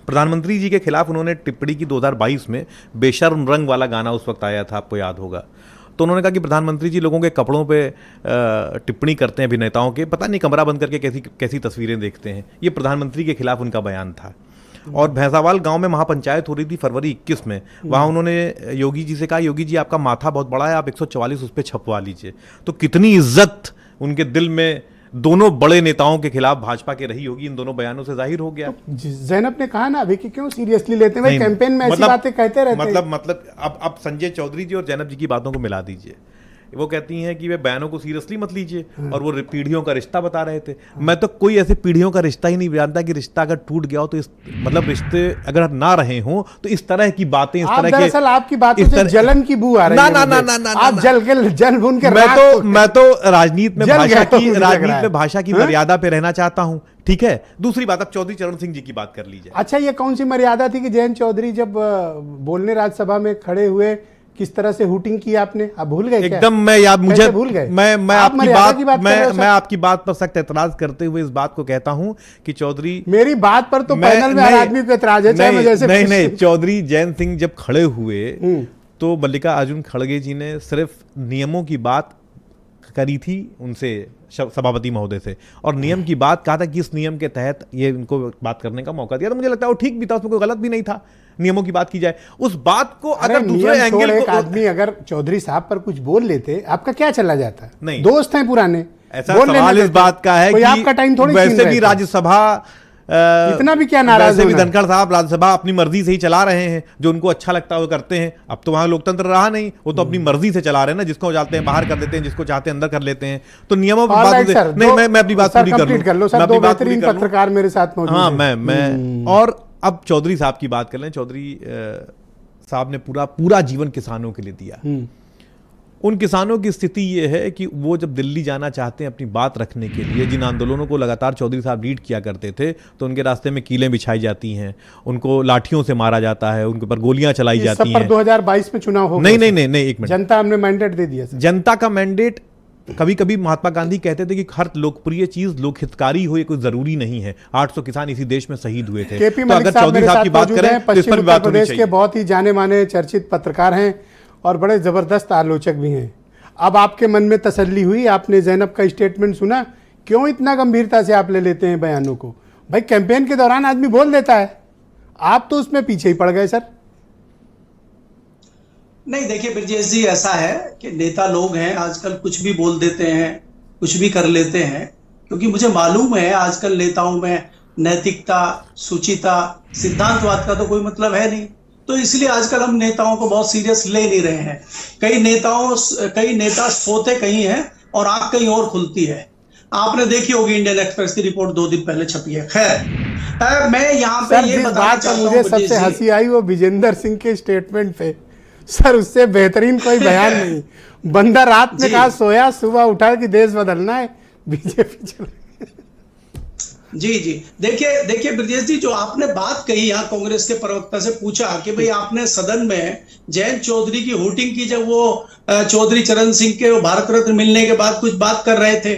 प्रधानमंत्री जी के खिलाफ उन्होंने टिप्पणी की 2022 में बेशर्म रंग वाला गाना उस वक्त आया था, आपको याद होगा। तो उन्होंने कहा कि प्रधानमंत्री जी लोगों के कपड़ों पे टिप्पणी करते हैं, अभिनेताओं के, पता नहीं कमरा बंद करके कैसी तस्वीरें देखते हैं। ये प्रधानमंत्री के खिलाफ उनका बयान था। और भैंसावाल गांव में महापंचायत हो रही थी फरवरी 21 में। वहां उन्होंने योगी जी से कहा, योगी जी आपका माथा बहुत बड़ा है, आप 144 उस पर छपवा लीजिए। तो कितनी इज्जत उनके दिल में दोनों बड़े नेताओं के खिलाफ भाजपा के रही होगी, इन दोनों बयानों से जाहिर हो गया। तो जैनब ने कहा ना अभी कि क्यों सीरियसली लेते हैं भाई, कैंपेन में ऐसी बातें कहते रहते हैं। मतलब अब संजय चौधरी जी और जैनब जी की बातों को मिला दीजिए। वो कहती हैं कि वे बयानों को सीरियसली मत लीजिए, और वो पीढ़ियों का रिश्ता बता रहे थे। मैं तो कोई ऐसे पीढ़ियों का रिश्ता ही नहीं जानता कि रिश्ता अगर टूट गया हो तो मतलब रिश्ते अगर ना रहे हों तो इस तरह की बातें, इस तरह के, दरअसल आपकी बातों से जलन की बू आ रही है। ना आप जल भून के मैं तो राजनीति में भाषा की मर्यादा पे रहना चाहता हूं। ठीक है, दूसरी बात, अब चौधरी चरण सिंह जी की बात कर लीजिए। अच्छा, ये कौन सी मर्यादा थी कि जयंत चौधरी जब बोलने राज्यसभा में खड़े हुए किस तरह से हुटिंग की आपने, आप भूल गए? एकदम मैं याद, मुझे भूल गए? मैं आपकी बात पर सख्त एतराज करते हुए इस बात को कहता हूं कि चौधरी, मेरी बात पर तो पैनल में हर आदमी को एतराज है, चाहे मैं जैसे नहीं, चौधरी जयंत सिंह जब खड़े हुए तो मल्लिकार्जुन खड़गे जी ने सिर्फ नियमों की बात करी थी उनसे, सभापति महोदय से, और नियम की बात कहा था कि इस नियम के तहत ये इनको बात करने का मौका दिया। तो मुझे लगता है वो ठीक भी था, उसमें कोई गलत भी नहीं था। नियमों की बात की जाए, उस बात को अगर दूसरे एंगल एक आदमी अगर चौधरी साहब पर कुछ बोल लेते, आपका क्या चला जाता? नहीं, दोस्त हैं पुराने, ऐसा सवाल इस बात का है कि आपका टाइम थोड़ी, वैसे भी राज्यसभा इतना भी क्या नाराज वैसे भी धनखड़ साहब राज्यसभा अपनी मर्जी से ही चला रहे हैं, जो उनको अच्छा लगता है वो करते हैं। अब तो वहां लोकतंत्र रहा नहीं, वो तो अपनी मर्जी से चला रहे हैं ना, जिसको चाहते हैं बाहर कर देते हैं, जिसको चाहते हैं अंदर कर लेते हैं। तो नियमों पर बात नहीं, मैं अपनी बात पूरी कर लूं। दो बेहतरीन पत्रकार मेरे साथ मौजूद हैं। हाँ, मैं और अब चौधरी साहब की बात कर लें। चौधरी साहब ने पूरा जीवन किसानों के लिए दिया। उन किसानों की स्थिति ये है कि वो जब दिल्ली जाना चाहते हैं अपनी बात रखने के लिए, जिन आंदोलनों को लगातार चौधरी साहब लीड किया करते थे, तो उनके रास्ते में कीलें बिछाई जाती हैं, उनको लाठियों से मारा जाता है, उनके ऊपर गोलियां चलाई जाती हैं। 2022 में चुनाव होगा। नहीं, एक मिनट, जनता हमने मैंडेट दे दिया। जनता का मैंडेट, कभी कभी महात्मा गांधी कहते थे कि हर लोकप्रिय चीज लोकहितकारी हो, ये कोई जरूरी नहीं है। 800 किसान इसी देश में शहीद हुए थे। तो अगर चौधरी साहब की बात करें तो इस पर भी बात होनी चाहिए। के बहुत ही जाने माने चर्चित पत्रकार हैं और बड़े जबरदस्त आलोचक भी हैं। अब आपके मन में तसल्ली हुई, आपने जैनब का स्टेटमेंट सुना, क्यों इतना गंभीरता से आप ले लेते हैं बयानों को? भाई कैंपेन के दौरान आदमी बोल देता है, आप तो उसमें पीछे ही पड़ गए सर। नहीं, देखिए ब्रजेश जी, ऐसा है कि नेता लोग हैं, आजकल कुछ भी बोल देते हैं, कुछ भी कर लेते हैं, क्योंकि मुझे मालूम है आजकल नेताओं में नैतिकता, शुचिता, सिद्धांतवाद का तो कोई मतलब है नहीं। तो इसलिए आजकल हम नेताओं को बहुत सीरियस ले नहीं रहे हैं। कई नेता सोते कहीं हैं और आंख कहीं और खुलती है। आपने देखी होगी इंडियन एक्सप्रेस की रिपोर्ट 2 दिन पहले छपी है। खैर, मैं यहाँ पे ये बताना चाहता हूं, मुझे सबसे हंसी आई वो विजेंद्र सिंह के स्टेटमेंट पे। सर, उससे बेहतरीन कोई बयान नहीं। बंदा रात में कहा सोया, सुबह उठा कि देश बदलना है, बीजेपी चल। जी, देखिए ब्रजेश जी, जो आपने बात कही, यहाँ कांग्रेस के प्रवक्ता से पूछा कि भाई आपने सदन में जयंत चौधरी की हुटिंग की, जब वो चौधरी चरण सिंह के भारत रत्न मिलने के बाद कुछ बात कर रहे थे,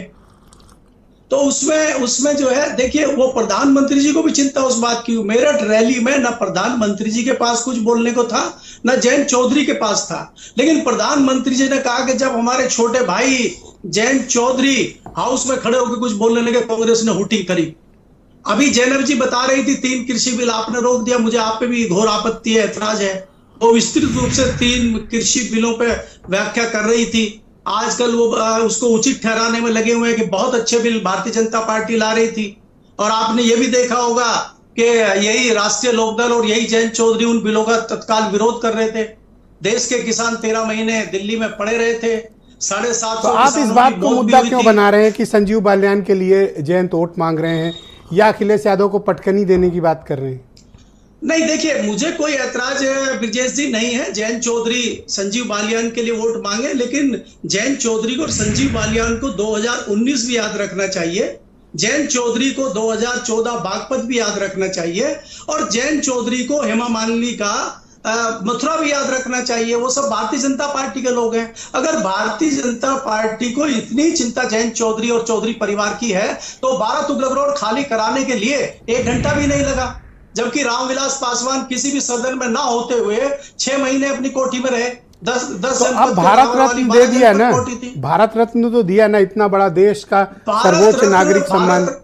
तो उसमें जो है, देखिए वो प्रधानमंत्री जी को भी चिंता उस बात की। मेरठ रैली में ना प्रधानमंत्री जी के पास कुछ बोलने को था, ना जयंत चौधरी के पास था, लेकिन प्रधानमंत्री जी ने कहा कि जब हमारे छोटे भाई जयंत चौधरी हाउस में खड़े होकर कुछ बोलने लगे, कांग्रेस ने हुटिंग करी। अभी जैनब जी बता रही थी 3 कृषि बिल आपने रोक दिया, मुझे आप पे भी घोर आपत्ति है, ऐतराज है। वो विस्तृत रूप से 3 कृषि बिलों पे व्याख्या कर रही थी। आजकल वो उसको उचित ठहराने में लगे हुए हैं कि बहुत अच्छे बिल भारतीय जनता पार्टी ला रही थी। और आपने ये भी देखा होगा कि यही राष्ट्रीय लोकदल और यही जयंत चौधरी उन बिलों का तत्काल विरोध कर रहे थे। देश के किसान 13 महीने दिल्ली में पड़े रहे थे। 750 तो आप इस बात को मुद्दा क्यों बना रहे हैं कि संजीव बालियान के लिए जयंत वोट मांग रहे हैं या अखिलेश यादव को पटकनी देने की बात कर रहे हैं? नहीं, देखिए, मुझे कोई ऐतराज ब्रजेश जी नहीं है। जयंत चौधरी संजीव बालियान के लिए वोट मांगे, लेकिन जयंत चौधरी को और संजीव बालियान को 2019 भी याद रखना चाहिए। जयंत चौधरी को 2014 बागपत भी याद रखना चाहिए और जयंत चौधरी को हेमा मालिनी का मथुरा भी याद रखना चाहिए। वो सब भारतीय जनता पार्टी के लोग हैं। अगर भारतीय जनता पार्टी को इतनी चिंता जयंत चौधरी और चौधरी परिवार की है तो 12 तुगलक रोड खाली कराने के लिए 1 घंटा भी नहीं लगा, जबकि रामविलास पासवान किसी भी सदन में ना होते हुए 6 महीने अपनी कोठी में रहे। 10 तो अब भारत रत्न दे दिया ना, भारत रत्न तो दिया ना, इतना बड़ा देश का सर्वोच्च नागरिक सम्मान।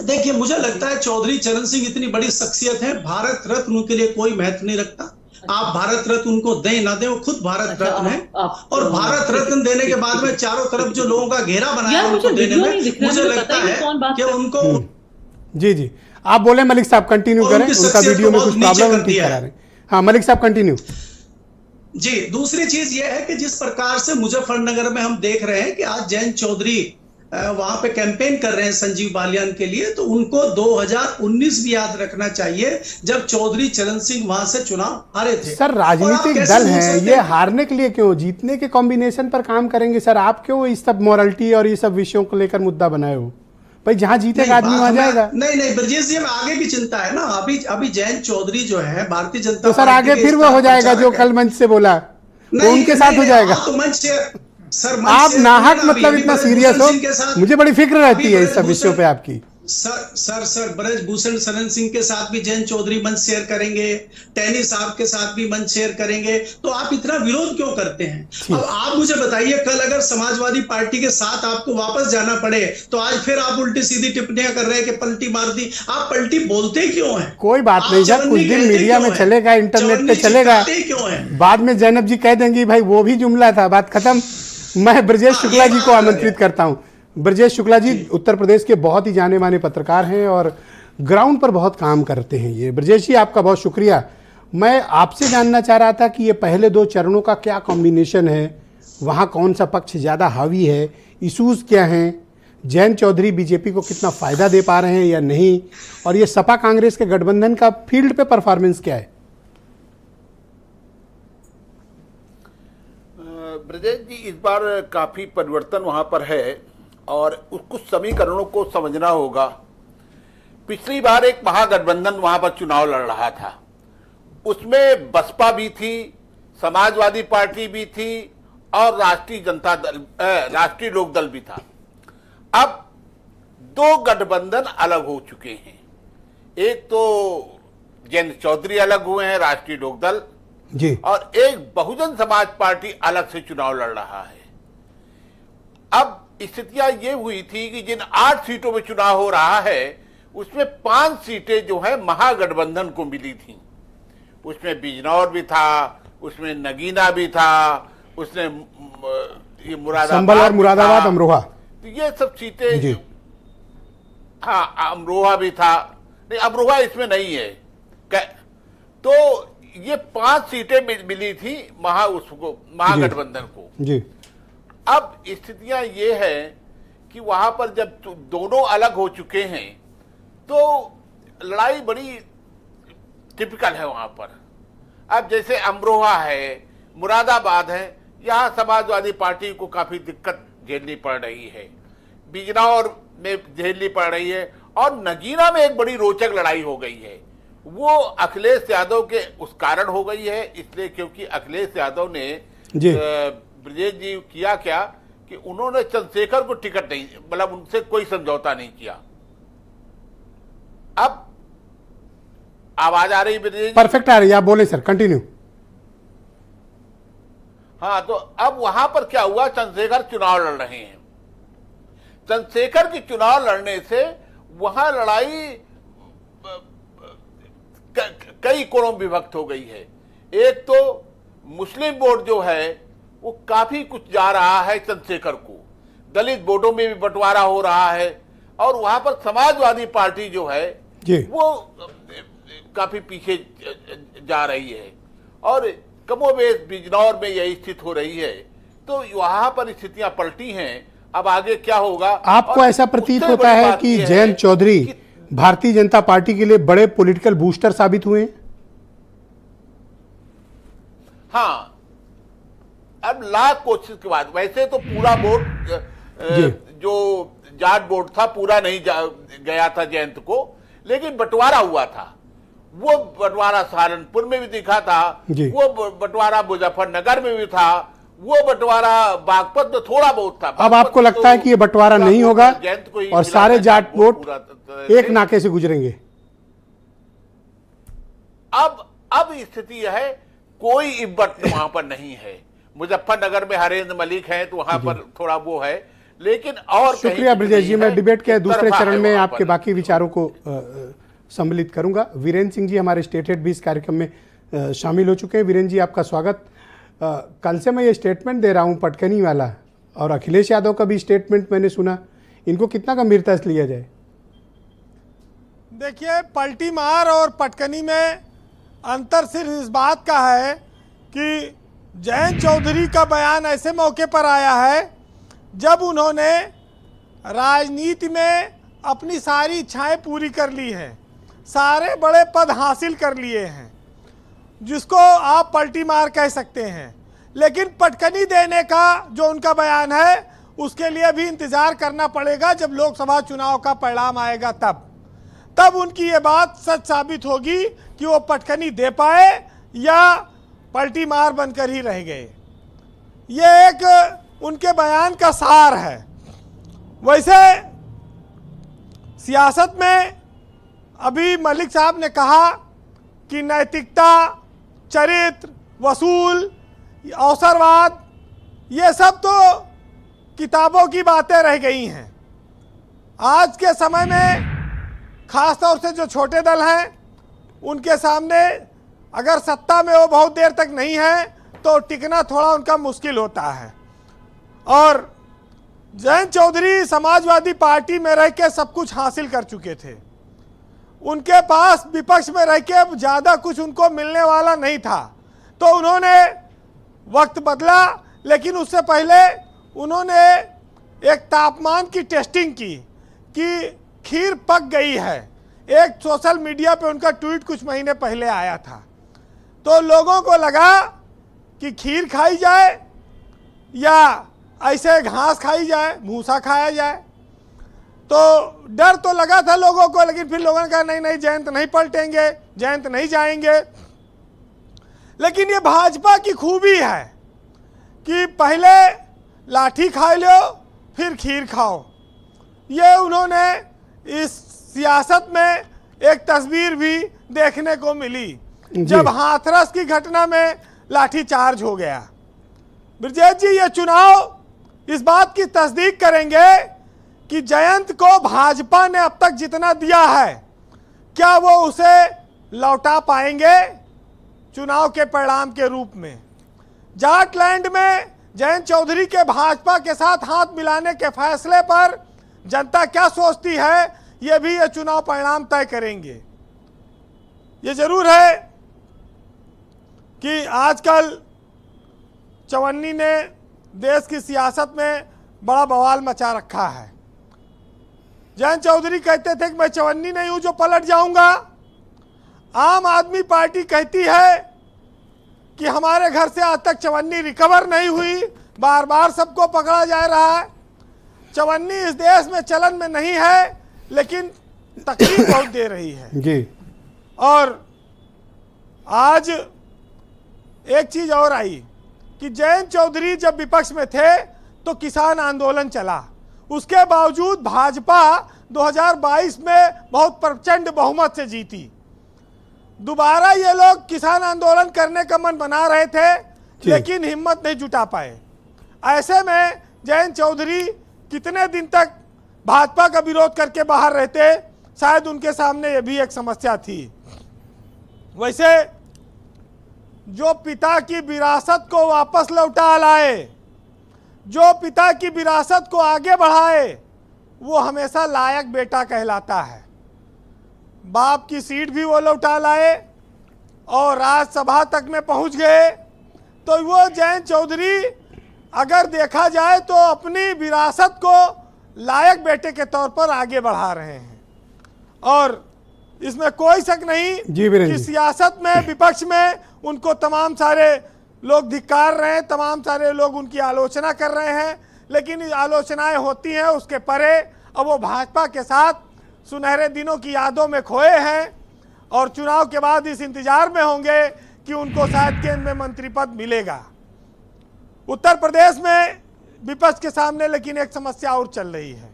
देखिए, मुझे लगता है चौधरी चरण सिंह इतनी बड़ी शख्सियत है, भारत रत्न उनके लिए कोई महत्व नहीं रखता। आप भारत रत्न उनको दें ना दें, वो खुद भारत रत्न है। और भारत रत्न देने के बाद में चारों तरफ जो लोगों का घेरा बनाया उनको देने में मुझे लगता है कि उनको। जी आप बोले मलिक साहब, कंटिन्यू करें, उनका वीडियो में कुछ प्रॉब्लम करा रहे हैं। हाँ मलिक साहब कंटिन्यू। जी, दूसरी चीज यह है कि जिस प्रकार से मुजफ्फरनगर में हम देख रहे हैं कि आज जयंत चौधरी वहां पे कैंपेन कर रहे हैं संजीव बालियान के लिए, तो उनको 2019 भी याद रखना चाहिए जब चौधरी चरण सिंह वहां से चुनाव हारे थे। सर राजनीतिक दल हैं, ये हारने के लिए क्यों, जीतने के कॉम्बिनेशन पर काम करेंगे। सर आप क्यों इस सब मोरालिटी और ये सब विषयों को लेकर मुद्दा बनाए हो? भाई जहां जीतेगा आदमी वहां जाएगा। नहीं ब्रजेश जी, हमें आगे की चिंता है ना। अभी जयंत चौधरी जो है भारतीय जनता तो सर आगे फिर वो हो जाएगा जो कल मंच से बोला, वो उनके साथ हो जाएगा। तो मंच से सर, आप नाहक मतलब इतना सीरियस हो, मुझे बड़ी फिक्र रहती है इस सब विषयों पे आपकी। सर ब्रजभूषण शरण सिंह के साथ भी जयंत चौधरी मंच शेयर करेंगे, टैनी साहब के साथ भी मंच शेयर करेंगे, तो आप इतना विरोध क्यों करते हैं? अब आप मुझे बताइए, कल अगर समाजवादी पार्टी के साथ आपको वापस जाना पड़े तो आज फिर आप उल्टी सीधी टिप्पणियां कर रहे हैं कि पलटी मार दी। आप पलटी बोलते क्यों हैं? कोई बात नहीं सर, कुछ दिन मीडिया में चलेगा, इंटरनेट पे चलेगा, बाद में जैनब जी कह देंगी भाई वो भी जुमला था, बात खत्म। मैं ब्रजेश शुक्ला जी को आमंत्रित करता हूं। ब्रजेश शुक्ला जी उत्तर प्रदेश के बहुत ही जाने माने पत्रकार हैं और ग्राउंड पर बहुत काम करते हैं ये। ब्रजेश जी आपका बहुत शुक्रिया। मैं आपसे जानना चाह रहा था कि ये पहले 2 चरणों का क्या कॉम्बिनेशन है, वहाँ कौन सा पक्ष ज़्यादा हावी है, इशूज़ क्या हैं, जयंत चौधरी बीजेपी को कितना फ़ायदा दे पा रहे हैं या नहीं, और ये सपा कांग्रेस के गठबंधन का फील्ड पे परफॉर्मेंस क्या है? ब्रजेश जी, इस बार काफ़ी परिवर्तन वहाँ पर है और कुछ समीकरणों को समझना होगा। पिछली बार एक महागठबंधन वहाँ पर चुनाव लड़ रहा था, उसमें बसपा भी थी, समाजवादी पार्टी भी थी और राष्ट्रीय लोक दल भी था। अब 2 गठबंधन अलग हो चुके हैं। एक तो जयंत चौधरी अलग हुए हैं, राष्ट्रीय लोक दल जी, और एक बहुजन समाज पार्टी अलग से चुनाव लड़ रहा है। अब स्थितियां ये हुई थी कि जिन 8 सीटों में चुनाव हो रहा है उसमें 5 सीटें जो है महागठबंधन को मिली थी। उसमें बिजनौर भी था, उसमें नगीना भी था, उसमें ये मुरादाबाद अमरोहा, तो ये सब सीटें, हाँ अमरोहा भी था, नहीं अमरोहा इसमें नहीं है। तो ये 5 सीटें मिली थी महागठबंधन को जी। अब स्थितियां ये है कि वहां पर जब दोनों अलग हो चुके हैं तो लड़ाई बड़ी टिपिकल है वहां पर। अब जैसे अमरोहा है, मुरादाबाद है, यहाँ समाजवादी पार्टी को काफी दिक्कत झेलनी पड़ रही है, बिजनौर में झेलनी पड़ रही है और नगीना में एक बड़ी रोचक लड़ाई हो गई है। वो अखिलेश यादव के उस कारण हो गई है, इसलिए क्योंकि अखिलेश यादव ने ब्रजेश जी किया क्या कि उन्होंने चंद्रशेखर को टिकट नहीं, मतलब उनसे कोई समझौता नहीं किया। अब आवाज आ रही ब्रजेश? परफेक्ट आ रही है, आप बोले सर, कंटिन्यू। हाँ, तो अब वहां पर क्या हुआ, चंद्रशेखर चुनाव लड़ रहे हैं। चंद्रशेखर की चुनाव लड़ने से वहां लड़ाई कई कोणों में विभक्त हो गई है। एक तो मुस्लिम वोट जो है वो काफी कुछ जा रहा है चंद्रशेखर को, दलित वोटों में भी बंटवारा हो रहा है और वहां पर समाजवादी पार्टी जो है वो काफी पीछे जा रही है और कमोबेश बिजनौर में यही स्थिति हो रही है। तो वहां पर स्थितियां पलटी हैं। अब आगे क्या होगा? आपको और ऐसा प्रतीत उससे होता बड़ी है बात कि यह जयंत चौधरी कि भारतीय जनता पार्टी के लिए बड़े पॉलिटिकल बूस्टर साबित हुए हैं? हाँ, अब लाख कोशिश के बाद वैसे तो पूरा वोट जो जाट वोट था पूरा नहीं गया था जयंत को, लेकिन बंटवारा हुआ था। वो बंटवारा सहारनपुर में भी दिखा था, वो बंटवारा मुजफ्फरनगर में भी था, वो बंटवारा बागपत में थोड़ा बहुत था। अब आपको लगता है कि ये बंटवारा नहीं होगा और सारे जाट वोट एक नाके से गुजरेंगे? अब स्थिति यह है, कोई इब्बत वहां पर नहीं है। मुजफ्फरनगर में हरेंद्र मलिक है तो वहां पर थोड़ा वो है, लेकिन और शुक्रिया ब्रजेश जी। मैं डिबेट के दूसरे चरण में आपके बाकी विचारों को सम्मिलित करूंगा। वीरेंद्र सिंह जी हमारे स्टेट हेड भी इस कार्यक्रम में शामिल हो चुके हैं। वीरेंद्र जी, आपका स्वागत। कल से मैं ये स्टेटमेंट दे रहा हूं पटकनी वाला, और अखिलेश यादव का भी स्टेटमेंट मैंने सुना, इनको कितना गंभीरता से लिया जाए? देखिए, पलटी मार और पटकनी में अंतर सिर्फ इस बात का है कि जयंत चौधरी का बयान ऐसे मौके पर आया है जब उन्होंने राजनीति में अपनी सारी इच्छाएं पूरी कर ली हैं, सारे बड़े पद हासिल कर लिए हैं, जिसको आप पलटी मार कह सकते हैं। लेकिन पटकनी देने का जो उनका बयान है उसके लिए भी इंतज़ार करना पड़ेगा। जब लोकसभा चुनाव का परिणाम आएगा तब उनकी ये बात सच साबित होगी कि वो पटकनी दे पाए या पलटी मार बनकर ही रह गए। ये एक उनके बयान का सार है। वैसे सियासत में अभी मलिक साहब ने कहा कि नैतिकता, चरित्र, वसूल, अवसरवाद, ये सब तो किताबों की बातें रह गई हैं। आज के समय में खास तौर से जो छोटे दल हैं उनके सामने अगर सत्ता में वो बहुत देर तक नहीं है तो टिकना थोड़ा उनका मुश्किल होता है। और जयंत चौधरी समाजवादी पार्टी में रह के सब कुछ हासिल कर चुके थे। उनके पास विपक्ष में रह के ज़्यादा कुछ उनको मिलने वाला नहीं था, तो उन्होंने वक्त बदला। लेकिन उससे पहले उन्होंने एक तापमान की टेस्टिंग की कि खीर पक गई है। एक सोशल मीडिया पे उनका ट्वीट कुछ महीने पहले आया था, तो लोगों को लगा कि खीर खाई जाए या ऐसे घास खाई जाए, भूसा खाया जाए। तो डर तो लगा था लोगों को, लेकिन फिर लोगों ने कहा नहीं नहीं, जयंत नहीं पलटेंगे, जयंत नहीं जाएंगे। लेकिन ये भाजपा की खूबी है कि पहले लाठी खा लो फिर खीर खाओ। ये उन्होंने इस सियासत में एक तस्वीर भी देखने को मिली जब हाथरस की घटना में लाठीचार्ज हो गया। ब्रजेश जी, ये चुनाव इस बात की तस्दीक करेंगे कि जयंत को भाजपा ने अब तक जितना दिया है क्या वो उसे लौटा पाएंगे चुनाव के परिणाम के रूप में। जाटलैंड में जयंत चौधरी के भाजपा के साथ हाथ मिलाने के फैसले पर जनता क्या सोचती है, ये भी ये चुनाव परिणाम तय करेंगे। ये जरूर है कि आजकल चवन्नी ने देश की सियासत में बड़ा बवाल मचा रखा है। जयंत चौधरी कहते थे कि मैं चवन्नी नहीं हूं जो पलट जाऊंगा। आम आदमी पार्टी कहती है कि हमारे घर से आज तक चवन्नी रिकवर नहीं हुई, बार बार सबको पकड़ा जा रहा है। चवन्नी इस देश में चलन में नहीं है, लेकिन तकलीफ बहुत दे रही है जी। और आज एक चीज और आई कि जयंत चौधरी जब विपक्ष में थे तो किसान आंदोलन चला। उसके बावजूद भाजपा 2022 में बहुत प्रचंड बहुमत से जीती। दोबारा ये लोग किसान आंदोलन करने का मन बना रहे थे, लेकिन हिम्मत नहीं जुटा पाए। ऐसे में जयंत चौधरी कितने दिन तक भाजपा का विरोध करके बाहर रहते, शायद उनके सामने ये भी एक समस्या थी। वैसे जो पिता की विरासत को वापस लौटा लाए, जो पिता की विरासत को आगे बढ़ाए, वो हमेशा लायक बेटा कहलाता है। बाप की सीट भी वो लौटा लाए और राज्यसभा तक में पहुंच गए। तो वो जयंत चौधरी अगर देखा जाए तो अपनी विरासत को लायक बेटे के तौर पर आगे बढ़ा रहे हैं। और इसमें कोई शक नहीं कि सियासत में, विपक्ष में उनको तमाम सारे लोग धिक्कार रहे हैं, तमाम सारे लोग उनकी आलोचना कर रहे हैं, लेकिन आलोचनाएं होती हैं उसके परे। अब वो भाजपा के साथ सुनहरे दिनों की यादों में खोए हैं और चुनाव के बाद इस इंतजार में होंगे कि उनको शायद केंद्र में मंत्री पद मिलेगा। उत्तर प्रदेश में विपक्ष के सामने लेकिन एक समस्या और चल रही है,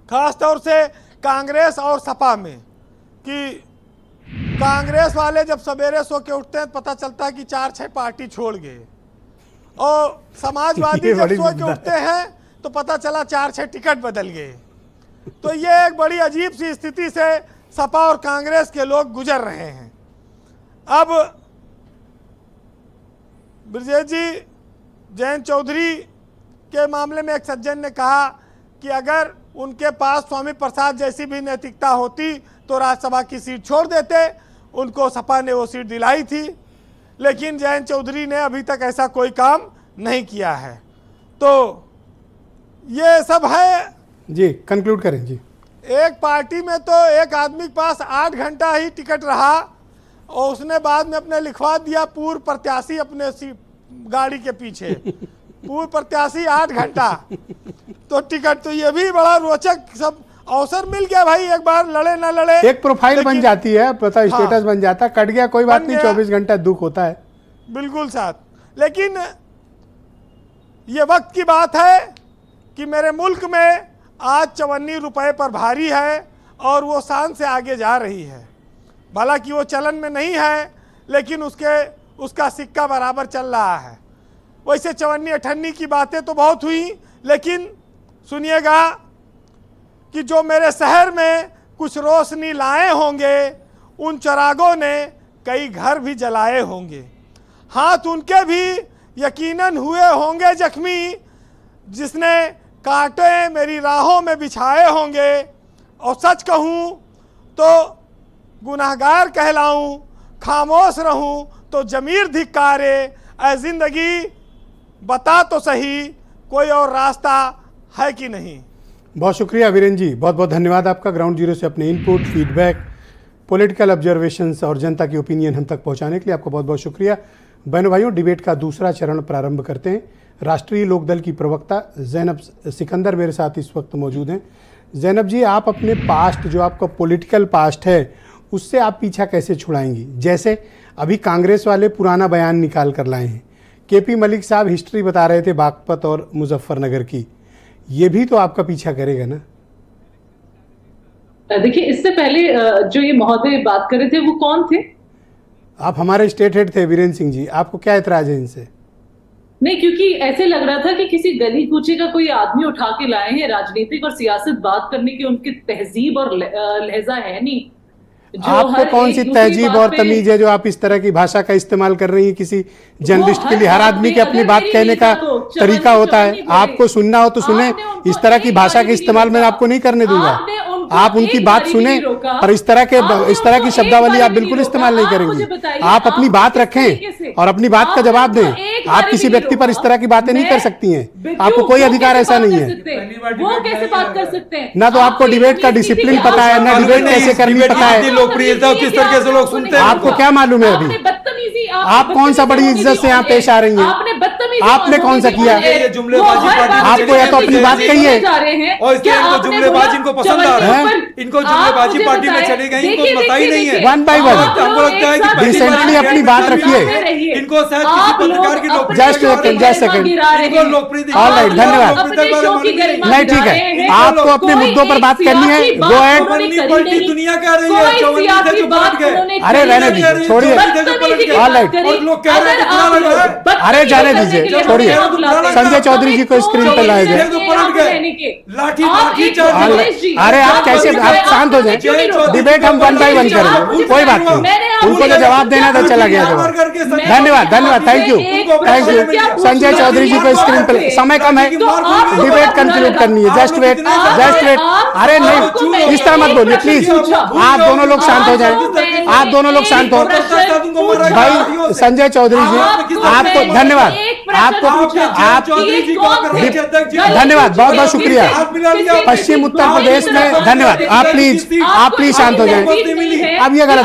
खासतौर से कांग्रेस और सपा में, कि कांग्रेस वाले जब सवेरे सो के उठते हैं पता चलता है कि 4-6 पार्टी छोड़ गए, और समाजवादी जब सो के उठते हैं तो पता चला 4-6 टिकट बदल गए। तो ये एक बड़ी अजीब सी स्थिति से सपा और कांग्रेस के लोग गुजर रहे हैं। अब ब्रजेश जी, जयंत चौधरी के मामले में एक सज्जन ने कहा कि अगर उनके पास स्वामी प्रसाद जैसी भी नैतिकता होती तो राज्यसभा की सीट छोड़ देते। उनको सपा ने वो सीट दिलाई थी, लेकिन जयंत चौधरी ने अभी तक ऐसा कोई काम नहीं किया है। तो ये सब है जी, कंक्लूड करें जी। एक पार्टी में तो एक आदमी के पास 8 घंटा ही टिकट रहा और उसने बाद में अपने लिखवा दिया पूर्व प्रत्याशी अपने गाड़ी के पीछे, पूर्व प्रत्याशी 8 घंटा तो टिकट। तो ये भी बड़ा रोचक सब अवसर मिल गया भाई, एक बार लड़े ना लड़े एक प्रोफाइल बन जाती है, पता स्टेटस बन जाता, कट गया कोई बात नहीं, 24 घंटा दुख होता है। बिल्कुल साथ, लेकिन ये वक्त की बात है कि मेरे मुल्क में आज 54 रुपए पर भारी है और वो शान से आगे जा रही है। भला कि वो चलन में नहीं है, लेकिन उसका सिक्का बराबर चल रहा है। वैसे 54-58 की बातें तो बहुत हुई, लेकिन सुनिएगा कि जो मेरे शहर में कुछ रोशनी लाए होंगे, उन चिरागों ने कई घर भी जलाए होंगे। हाथ उनके भी यकीनन हुए होंगे जख्मी, जिसने कांटे मेरी राहों में बिछाए होंगे। और सच कहूँ तो गुनाहगार कहलाऊं, खामोश रहूं तो जमीर धिक्कारे। ऐ जिंदगी बता तो सही, कोई और रास्ता है कि नहीं। बहुत शुक्रिया वीरेंद्र जी, बहुत बहुत धन्यवाद आपका। ग्राउंड जीरो से अपने इनपुट, फीडबैक, पॉलिटिकल ऑब्जर्वेशंस और जनता की ओपिनियन हम तक पहुंचाने के लिए आपको बहुत बहुत शुक्रिया। बहनों भाइयों, डिबेट का दूसरा चरण प्रारंभ करते हैं। राष्ट्रीय लोकदल की प्रवक्ता जैनब सिकंदर मेरे साथ इस वक्त मौजूद हैं। जैनब जी, आप अपने पास्ट, जो आपका पॉलिटिकल पास्ट है, उससे आप पीछा कैसे छुड़ाएंगी? जैसे अभी कांग्रेस वाले पुराना बयान निकाल कर लाए हैं, केपी मलिक साहब हिस्ट्री बता रहे थे बागपत और मुजफ्फरनगर की, ये भी तो आपका पीछा करेगा ना? देखिए, इससे पहले जो ये महोदय बात कर रहे थे वो कौन थे? आप हमारे स्टेट हेड थे वीरेंद्र सिंह जी, आपको क्या एतराज है इनसे? नहीं, क्योंकि ऐसे लग रहा था कि किसी गली कूचे का कोई आदमी उठा के लाए हैं। राजनीतिक और सियासत बात करने की उनकी तहजीब और लहजा है नहीं। आपको कौन सी तहजीब और तमीज है जो आप इस तरह की भाषा का इस्तेमाल कर रही हैं? किसी जर्नलिस्ट के लिए हर आदमी के अपनी बात कहने का तरीका होता है। आपको सुनना हो तो सुने, इस तरह की भाषा के इस्तेमाल मैं आपको नहीं करने दूंगा। आप उनकी बात सुने, पर इस तरह की शब्दावली आप बिल्कुल इस्तेमाल नहीं करेंगे। आप अपनी बात रखें और अपनी बात का जवाब दें। आप किसी व्यक्ति पर इस तरह की बातें नहीं कर सकती हैं, आपको कोई अधिकार ऐसा नहीं है। वो कैसे बात कर सकते हैं? ना तो आपको डिबेट का डिसिप्लिन पता है, ना डिबेट कैसे करनी पता है। लोकप्रियता किस तरीके से लोग सुनते हैं, आपको क्या मालूम है? अभी आप कौन सा बड़ी इज्जत से यहाँ पेश आ रही हैं? आपने कौन सा किया? आपको या तो अपनी बात कहिए, जुमलेबाजी इनको पसंद आ रहा है, इनको जुमलेबाजी पार्टी में चले गए, इनको पता ही नहीं है। वन बाय वन हमको लगता है कि रिसेंटली अपनी बात रखिए। इनको शायद किसी पत्रकार की जस्ट सेकंड, इनको लोकप्रिय, ऑल राइट, धन्यवाद। नहीं, ठीक है, आपको अपने मुद्दों पर बात करनी है, गो एहेड। दुनिया कह रही है 54 थे जो पलट गए। अरे रहने दीजिए, छोड़िए, ऑल राइट। लोग कह रहे हैं अरे जाने दीजिए, छोड़िए। संजय चौधरी जी को स्क्रीन पर लाए जाए। अरे आप कैसे, आप शांत हो जाए, डिबेट हम वन बाय वन करेंगे, कोई बात नहीं। उनको जो जवाब देना था चला गया जवाब। धन्यवाद, थैंक यू। संजय चौधरी जी को स्क्रीन पर, समय कम है, डिबेट कंक्लूड करनी है। Just wait. अरे नहीं, इस तरह मत बोलिए प्लीज। आप दोनों लोग शांत हो जाए, आप दोनों लोग शांत हो। भाई संजय चौधरी जी, आपको धन्यवाद। आपको आप धन्यवाद, बहुत बहुत शुक्रिया। पश्चिम उत्तर प्रदेश में धन्यवाद। आप प्लीज शांत हो जाएं। अब ये गलत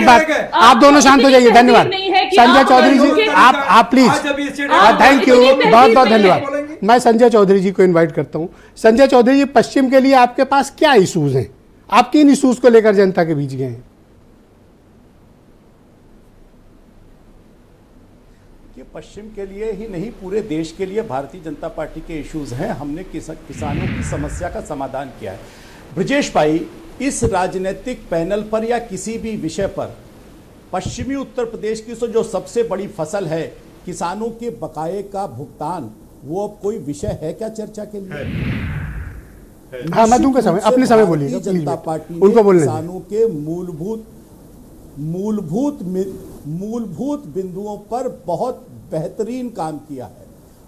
बात, आप दोनों शांत हो जाइए। धन्यवाद संजय चौधरी जी, आप प्लीज, थैंक यू, बहुत बहुत धन्यवाद। मैं संजय चौधरी जी को इनवाइट करता हूं। संजय चौधरी जी, पश्चिम के लिए आपके पास क्या इश्यूज हैं? आप किन इश्यूज को लेकर जनता के बीच गए हैं? ये पश्चिम के लिए ही नहीं, पूरे देश के लिए भारतीय जनता पार्टी के इश्यूज हैं। हमने किसानों की समस्या का समाधान किया है। ब्रजेश भाई, इस राजनीतिक पैनल पर या किसी भी विषय पर पश्चिमी उत्तर प्रदेश की जो सबसे बड़ी फसल है किसानों के बकाये का भुगतान, वो अब कोई विषय है क्या चर्चा के लिए? हाँ, मैं दूंगा समय, अपने समय बोलिए। जनता पार्टी उनको बोलने किसानों के मूलभूत बिंदुओं पर बहुत बेहतरीन काम किया है,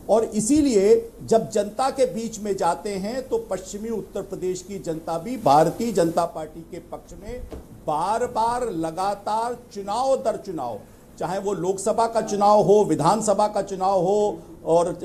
और इसीलिए जब जनता के बीच में जाते हैं तो पश्चिमी उत्तर प्रदेश की जनता भी भारतीय जनता पार्टी के पक्ष में बार बार लगातार चुनाव दर चुनाव, चाहे वो लोकसभा का चुनाव हो, विधानसभा का चुनाव हो, और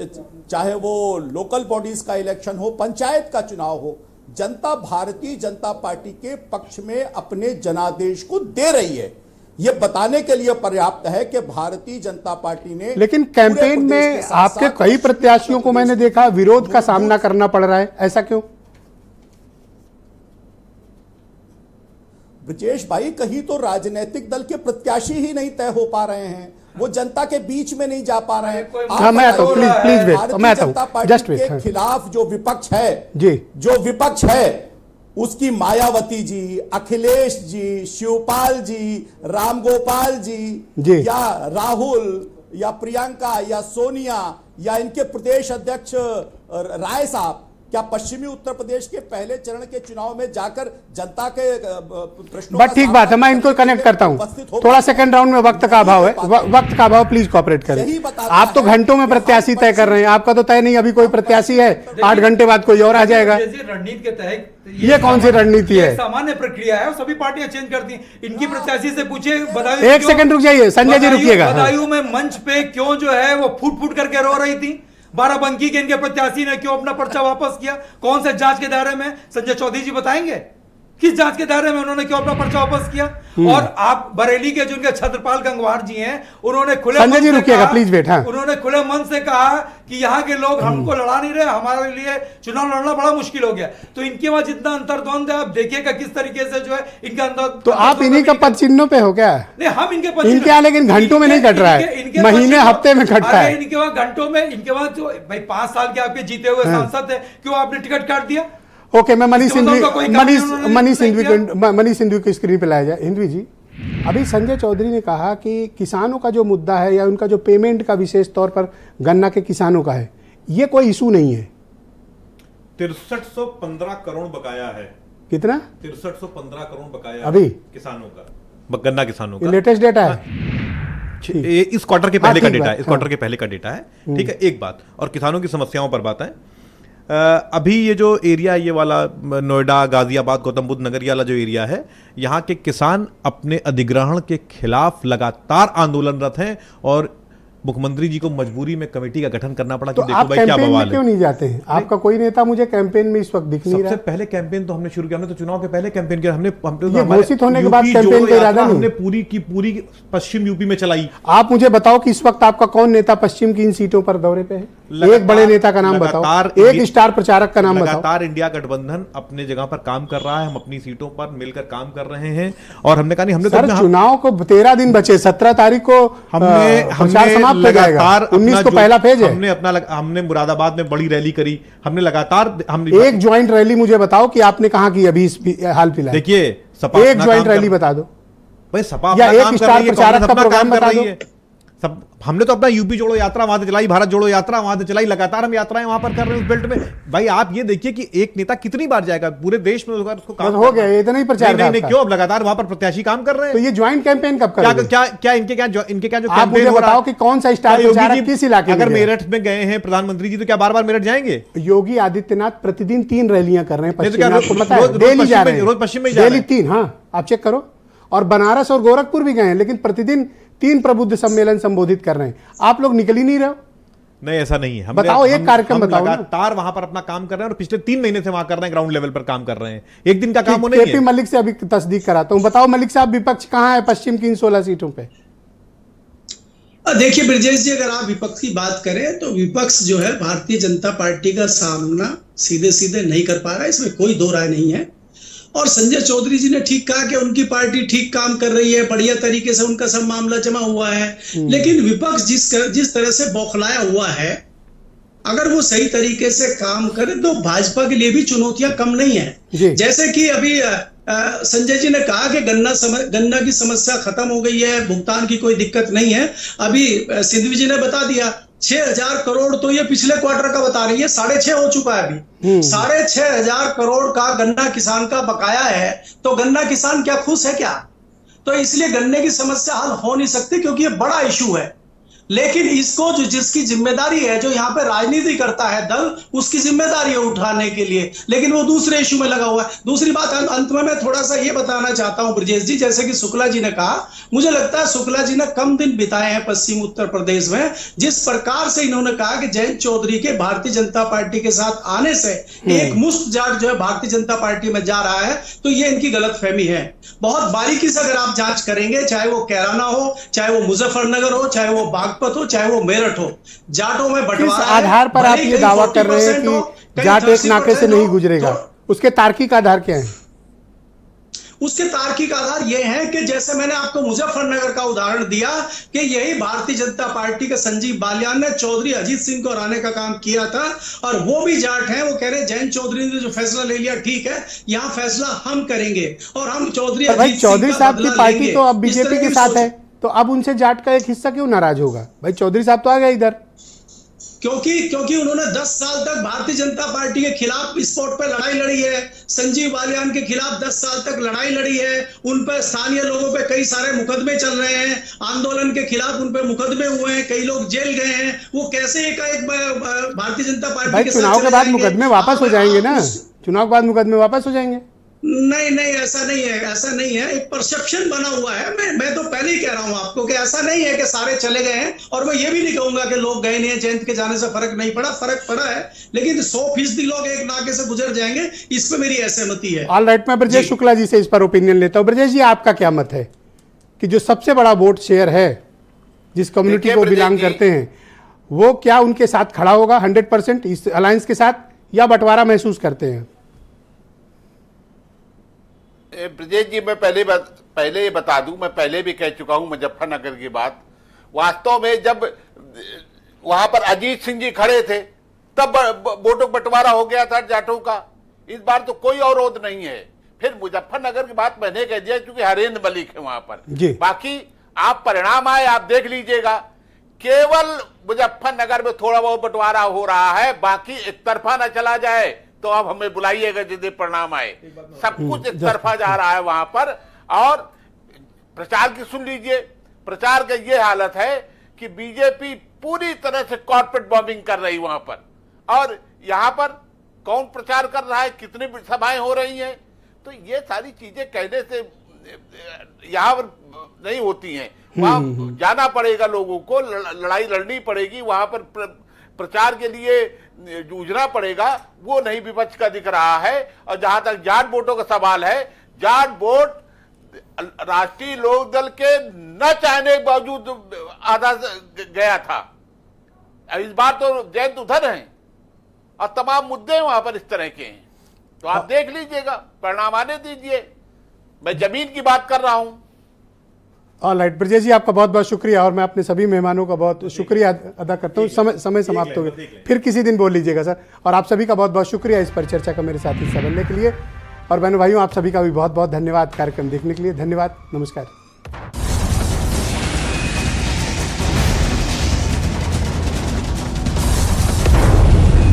चाहे वो लोकल बॉडीज का इलेक्शन हो, पंचायत का चुनाव हो, जनता भारतीय जनता पार्टी के पक्ष में अपने जनादेश को दे रही है। ये बताने के लिए पर्याप्त है कि भारतीय जनता पार्टी ने, लेकिन कैंपेन में आपके कई प्रत्याशियों को मैंने देखा विरोध का सामना करना पड़ रहा है, ऐसा क्यों? ब्रजेश भाई, कहीं तो राजनीतिक दल के प्रत्याशी ही नहीं तय हो पा रहे हैं, वो जनता के बीच में नहीं जा पा रहे हैं। भारतीय जनता पार्टी के खिलाफ जो विपक्ष है उसकी मायावती जी, अखिलेश जी, शिवपाल जी, रामगोपाल जी या राहुल या प्रियंका या सोनिया या इनके प्रदेश अध्यक्ष राय साहब, क्या पश्चिमी उत्तर प्रदेश के पहले चरण के चुनाव में जाकर जनता के प्रश्नों बट ठीक बात है, मैं इनको कनेक्ट करता हूं। थोड़ा सेकंड राउंड में वक्त का अभाव है, वक्त का अभाव, प्लीज कोऑपरेट करें। आप तो घंटों में प्रत्याशी तय कर रहे हैं, आपका तो तय नहीं, अभी कोई प्रत्याशी है, 8 घंटे बाद कोई और आ जाएगा। रणनीति के तहत ये कौन सी रणनीति है? सामान्य प्रक्रिया है, सभी पार्टियां चेंज करती हैं। इनकी प्रत्याशी से पूछे, बदायूं, एक सेकंड रुक जाइए संजय जी, रुकिएगा। बदायूं में मंच पे क्यों जो है वो फूट करके रो रही थी? बाराबंकी के इनके प्रत्याशी ने क्यों अपना पर्चा वापस किया? कौन से जांच के दायरे में? संजय चौधरी जी बताएंगे किस जांच के दायरे में उन्होंने क्यों अपना पर्चा वापस किया? और आप बरेली के जो उनके छत्रपाल गंगवार जी हैं, उन्होंने खुले मन से कहा, प्लीज वेट, हाँ। उन्होंने खुले मन से कहा कि यहाँ के लोग हमको लड़ा नहीं रहे, हमारे लिए चुनाव लड़ना बड़ा मुश्किल हो गया। तो इनके वहां जितना अंतर्द्वंद है, आप देखिएगा किस तरीके से जो है इनका अंदर। तो आप इन्हीं का पद चिन्हों पे हो क्या? नहीं, हम इनके पद इनके यहाँ, लेकिन घंटों में नहीं कट रहा है, महीने हफ्ते में कटता है। इनके वहां घंटों में, इनके वहां जो भाई 5 साल के आपके जीते हुए सांसद है, क्यों आपने टिकट काट दिया? ओके, मैं मनीष सिंधवी को स्क्रीन पे लाया जाए। हिंदवी जी, अभी संजय चौधरी ने कहा कि किसानों का जो मुद्दा है या उनका जो पेमेंट का विशेष तौर पर गन्ना के किसानों का है, ये कोई इशू नहीं है। 6315 करोड़ बकाया है। कितना? 6315 करोड़ बकाया अभी किसानों का, गन्ना किसानों का। लेटेस्ट डेटा है, इस क्वार्टर के पहले का डेटा है, इस क्वार्टर के पहले का डेटा है, ठीक है। एक बात, और किसानों की समस्याओं पर बात है। अभी ये जो एरिया, ये वाला नोएडा, गाजियाबाद, गौतम बुद्ध नगर वाला जो एरिया है, यहाँ के किसान अपने अधिग्रहण के खिलाफ लगातार आंदोलनरत हैं, और मुख्यमंत्री जी को मजबूरी में कमेटी का गठन करना पड़ा कि देखो भाई क्या बवाल है। क्यों नहीं जाते हैं? आपका कोई नेता मुझे कैंपेन में इस वक्त दिख नहीं रहा। सबसे पहले कैंपेन तो हमने शुरू किया, हमने तो चुनाव के पहले कैंपेन किया। हमने घोषित होने के बाद कैंपेन का इरादा नहीं, हमने पूरी की पूरी पश्चिम यूपी में चलाई। आप मुझे बताओ कि इस वक्त आपका कौन नेता पश्चिम की इन सीटों पर दौरे पे है? एक बड़े नेता का नाम बताओ, एक स्टार प्रचारक का नाम बताओ। लगातार इंडिया गठबंधन अपने जगह पर काम कर रहा है, हम अपनी सीटों पर मिलकर काम कर रहे हैं, और हमने कहा नहीं, हमने सर चुनाव को 13 दिन बचे, 17 तारीख को प्रचार समाप्त हो जाएगा, 19 को पहला फेज है। हमने मुरादाबाद में बड़ी रैली करी, हमने लगातार एक ज्वाइंट रैली मुझे बताओ कि आपने कहाँ की अभी हाल फिलहाल? देखिए, एक ज्वाइंट रैली बता दो भाई, सपा या एक स्टार प्रचारक का प्रोग्राम बता दो। सब हमने तो अपना यूपी जोड़ो यात्रा वहां से चलाई, भारत जोड़ो यात्रा वहां से चलाई, लगातार हम यात्राएं वहां पर कर रहे हैं उस बेल्ट में। भाई आप ये देखिए कि एक नेता कितनी बार जाएगा पूरे देश में, उसको काम हो गया, इतना ही प्रचार नहीं, क्यों? अब लगातार वहां पर प्रत्याशी काम कर रहे हैं। तो ये ज्वाइंट कैंपेन कब करेंगे? क्या इनके क्या जो आप मुझे बताओ कि कौन सा स्टार प्रचारक किस इलाके में? अगर मेरठ में गए हैं प्रधानमंत्री जी, तो क्या बार बार मेरठ जाएंगे? योगी आदित्यनाथ प्रतिदिन 3 रैलियां कर रहे हैं पश्चिम में, आपको पता है? डेली जा रहे हैं, रोज पश्चिम में, डेली 3। हाँ, आप चेक करो। और बनारस और गोरखपुर भी गए हैं, लेकिन प्रतिदिन 3 प्रबुद्ध सम्मेलन संबोधित कर रहे हैं। आप लोग निकल ही नहीं रहे हो। नहीं, ऐसा नहीं है। हमने- बताओ, एक हम- कार्यक्रम हम बताओ ना। लगातार वहां पर अपना काम कर रहे हैं और पिछले 3 महीने से वहां कर रहे हैं, ग्राउंड लेवल पर काम कर रहे हैं। एक दिन का काम नहीं केपी है। मलिक से अभी तस्दीक कराता हूं। बताओ मलिक साहब, विपक्ष कहां है पश्चिम की इन 16 सीटों पे? देखिए ब्रजेश जी, अगर आप विपक्ष की बात करें तो विपक्ष जो है भारतीय जनता पार्टी का सामना सीधे सीधे नहीं कर पा रहा है, इसमें कोई दो राय नहीं है। और संजय चौधरी जी ने ठीक कहा कि उनकी पार्टी ठीक काम कर रही है, बढ़िया तरीके से उनका सब मामला जमा हुआ है। लेकिन विपक्ष जिस तरह से बौखलाया हुआ है, अगर वो सही तरीके से काम करे तो भाजपा के लिए भी चुनौतियां कम नहीं है। जैसे कि अभी संजय जी ने कहा कि गन्ना की समस्या खत्म हो गई है, भुगतान की कोई दिक्कत नहीं है। अभी सिद्धू जी ने बता दिया 6,000 करोड़, तो ये पिछले क्वार्टर का बता रही है, 6.5 हो चुका है अभी। 6,500 करोड़ का गन्ना किसान का बकाया है, तो गन्ना किसान क्या खुश है क्या? तो इसलिए गन्ने की समस्या हल हो नहीं सकती, क्योंकि ये बड़ा इशू है। लेकिन इसको जो जिसकी जिम्मेदारी है, जो यहाँ पे राजनीति करता है दल, उसकी जिम्मेदारी है उठाने के लिए, लेकिन वो दूसरे इशू में लगा हुआ है। दूसरी बात अंत में मैं थोड़ा सा ये बताना चाहता हूं ब्रजेश जी, जैसे कि शुक्ला जी ने कहा, मुझे लगता है शुक्ला जी ने कम दिन बिताए हैं पश्चिम उत्तर प्रदेश में। जिस प्रकार से इन्होंने कहा कि जयंत चौधरी के भारतीय जनता पार्टी के साथ आने से एक मुश्त जाट जो है भारतीय जनता पार्टी में जा रहा है, तो ये इनकी गलतफहमी है। बहुत बारीकी से अगर आप जांच करेंगे, चाहे वो कैराना हो, चाहे वो मुजफ्फरनगर हो, चाहे वो बागपत हो, चाहे वो मेरठ हो, जाटों में किस बंटवारा है। आधार पर आप ये दावा कर रहे हैं कि जाट एक नाके से नहीं गुजरेगा? उसके तार्किक आधार क्या है? उसके तार्किक आधार ये है कि जैसे मैंने आपको मुजफ्फरनगर का उदाहरण दिया कि यही भारतीय जनता पार्टी के संजीव बालियान ने चौधरी अजीत सिंह को हराने का काम किया था, और वो भी जाट हैं। वो कह रहे हैं जयंत चौधरी ने जो फैसला ले लिया ठीक है, यहाँ फैसला हम करेंगे और हम चौधरी चौधरी साहब की पार्टी तो अब बीजेपी के साथ है, तो अब उनसे जाट का एक हिस्सा क्यों नाराज होगा? भाई चौधरी साहब तो आ गए इधर। क्योंकि उन्होंने 10 साल तक भारतीय जनता पार्टी के खिलाफ स्पॉट पे लड़ाई लड़ी है, संजीव बालियान के खिलाफ 10 साल तक लड़ाई लड़ी है। उन पर स्थानीय लोगों पे कई सारे मुकदमे चल रहे हैं, आंदोलन के खिलाफ उन पे मुकदमे हुए हैं, कई लोग जेल गए हैं। वो कैसे एक भारतीय जनता पार्टी भाई चुनाव के बाद मुकदमे वापस हो जाएंगे ना? चुनाव के बाद मुकदमे वापस हो जाएंगे? नहीं, ऐसा नहीं है। एक परसेप्शन बना हुआ है। मैं तो पहले ही कह रहा हूं आपको कि ऐसा नहीं है कि सारे चले गए हैं, और मैं ये भी नहीं कहूंगा कि लोग गए नहीं है। जयंत के जाने से फर्क नहीं पड़ा, फर्क पड़ा है, लेकिन 100% लोग एक नाके से गुजर जाएंगे, इस पे मेरी असहमति है। ऑल राइट, मैं ब्रजेश शुक्ला जी से इस पर ओपिनियन लेता हूं। ब्रजेश जी, आपका क्या मत है कि जो सबसे बड़ा वोट शेयर है, जिस कम्युनिटी को बिलोंग करते हैं, वो क्या उनके साथ खड़ा होगा 100% इस अलायंस के साथ, या बंटवारा महसूस करते हैं? ब्रजेश जी, मैं पहले ये बता दूं, मैं पहले भी कह चुका हूं मुजफ्फरनगर की बात। वास्तव में जब वहां पर अजीत सिंह जी खड़े थे, तब वोटों बंटवारा हो गया था जाटों का। इस बार तो कोई अवरोध नहीं है। फिर मुजफ्फरनगर की बात मैंने कह दिया क्योंकि हरेंद्र मलिक है वहां पर। बाकी आप परिणाम आए, आप देख लीजिएगा, केवल मुजफ्फरनगर में थोड़ा बहुत बंटवारा हो रहा है, बाकी एक तरफा ना चला जाए तो आप हमें बुलाइएगा जिस दिन परिणाम आए। सब कुछ एक तरफा जा रहा है वहां पर। और प्रचार की सुन लीजिए, प्रचार का ये हालत है कि बीजेपी पूरी तरह से कॉर्पोरेट बॉम्बिंग कर रही वहां पर, और यहां पर कौन प्रचार कर रहा है, कितनी सभाएं हो रही हैं। तो ये सारी चीजें कहने से यहां पर नहीं होती हैं। वहां जाना पड़ेगा, लोगों को लड़ाई लड़नी पड़ेगी, वहां पर प्रचार के लिए जूझना पड़ेगा। वो नहीं विपक्ष का दिख रहा है। और जहां तक जाट वोटों का सवाल है, जाट वोट राष्ट्रीय लोक दल के न चाहने के बावजूद आधा गया था। इस बार तो जयंत उधर हैं और तमाम मुद्दे वहां पर इस तरह के हैं। तो आप देख लीजिएगा, परिणाम आने दीजिए। मैं जमीन की बात कर रहा हूं। ऑल राइट, ब्रजेश जी, आपका बहुत बहुत शुक्रिया, और मैं अपने सभी मेहमानों का बहुत शुक्रिया अदा करता हूँ। समय समाप्त हो गया, फिर किसी दिन बोल लीजिएगा सर। और आप सभी का बहुत बहुत शुक्रिया इस पर चर्चा का मेरे साथ हिस्सा बनने के लिए। और बहनों भाइयों, आप सभी का भी बहुत बहुत धन्यवाद कार्यक्रम देखने के लिए। धन्यवाद, नमस्कार।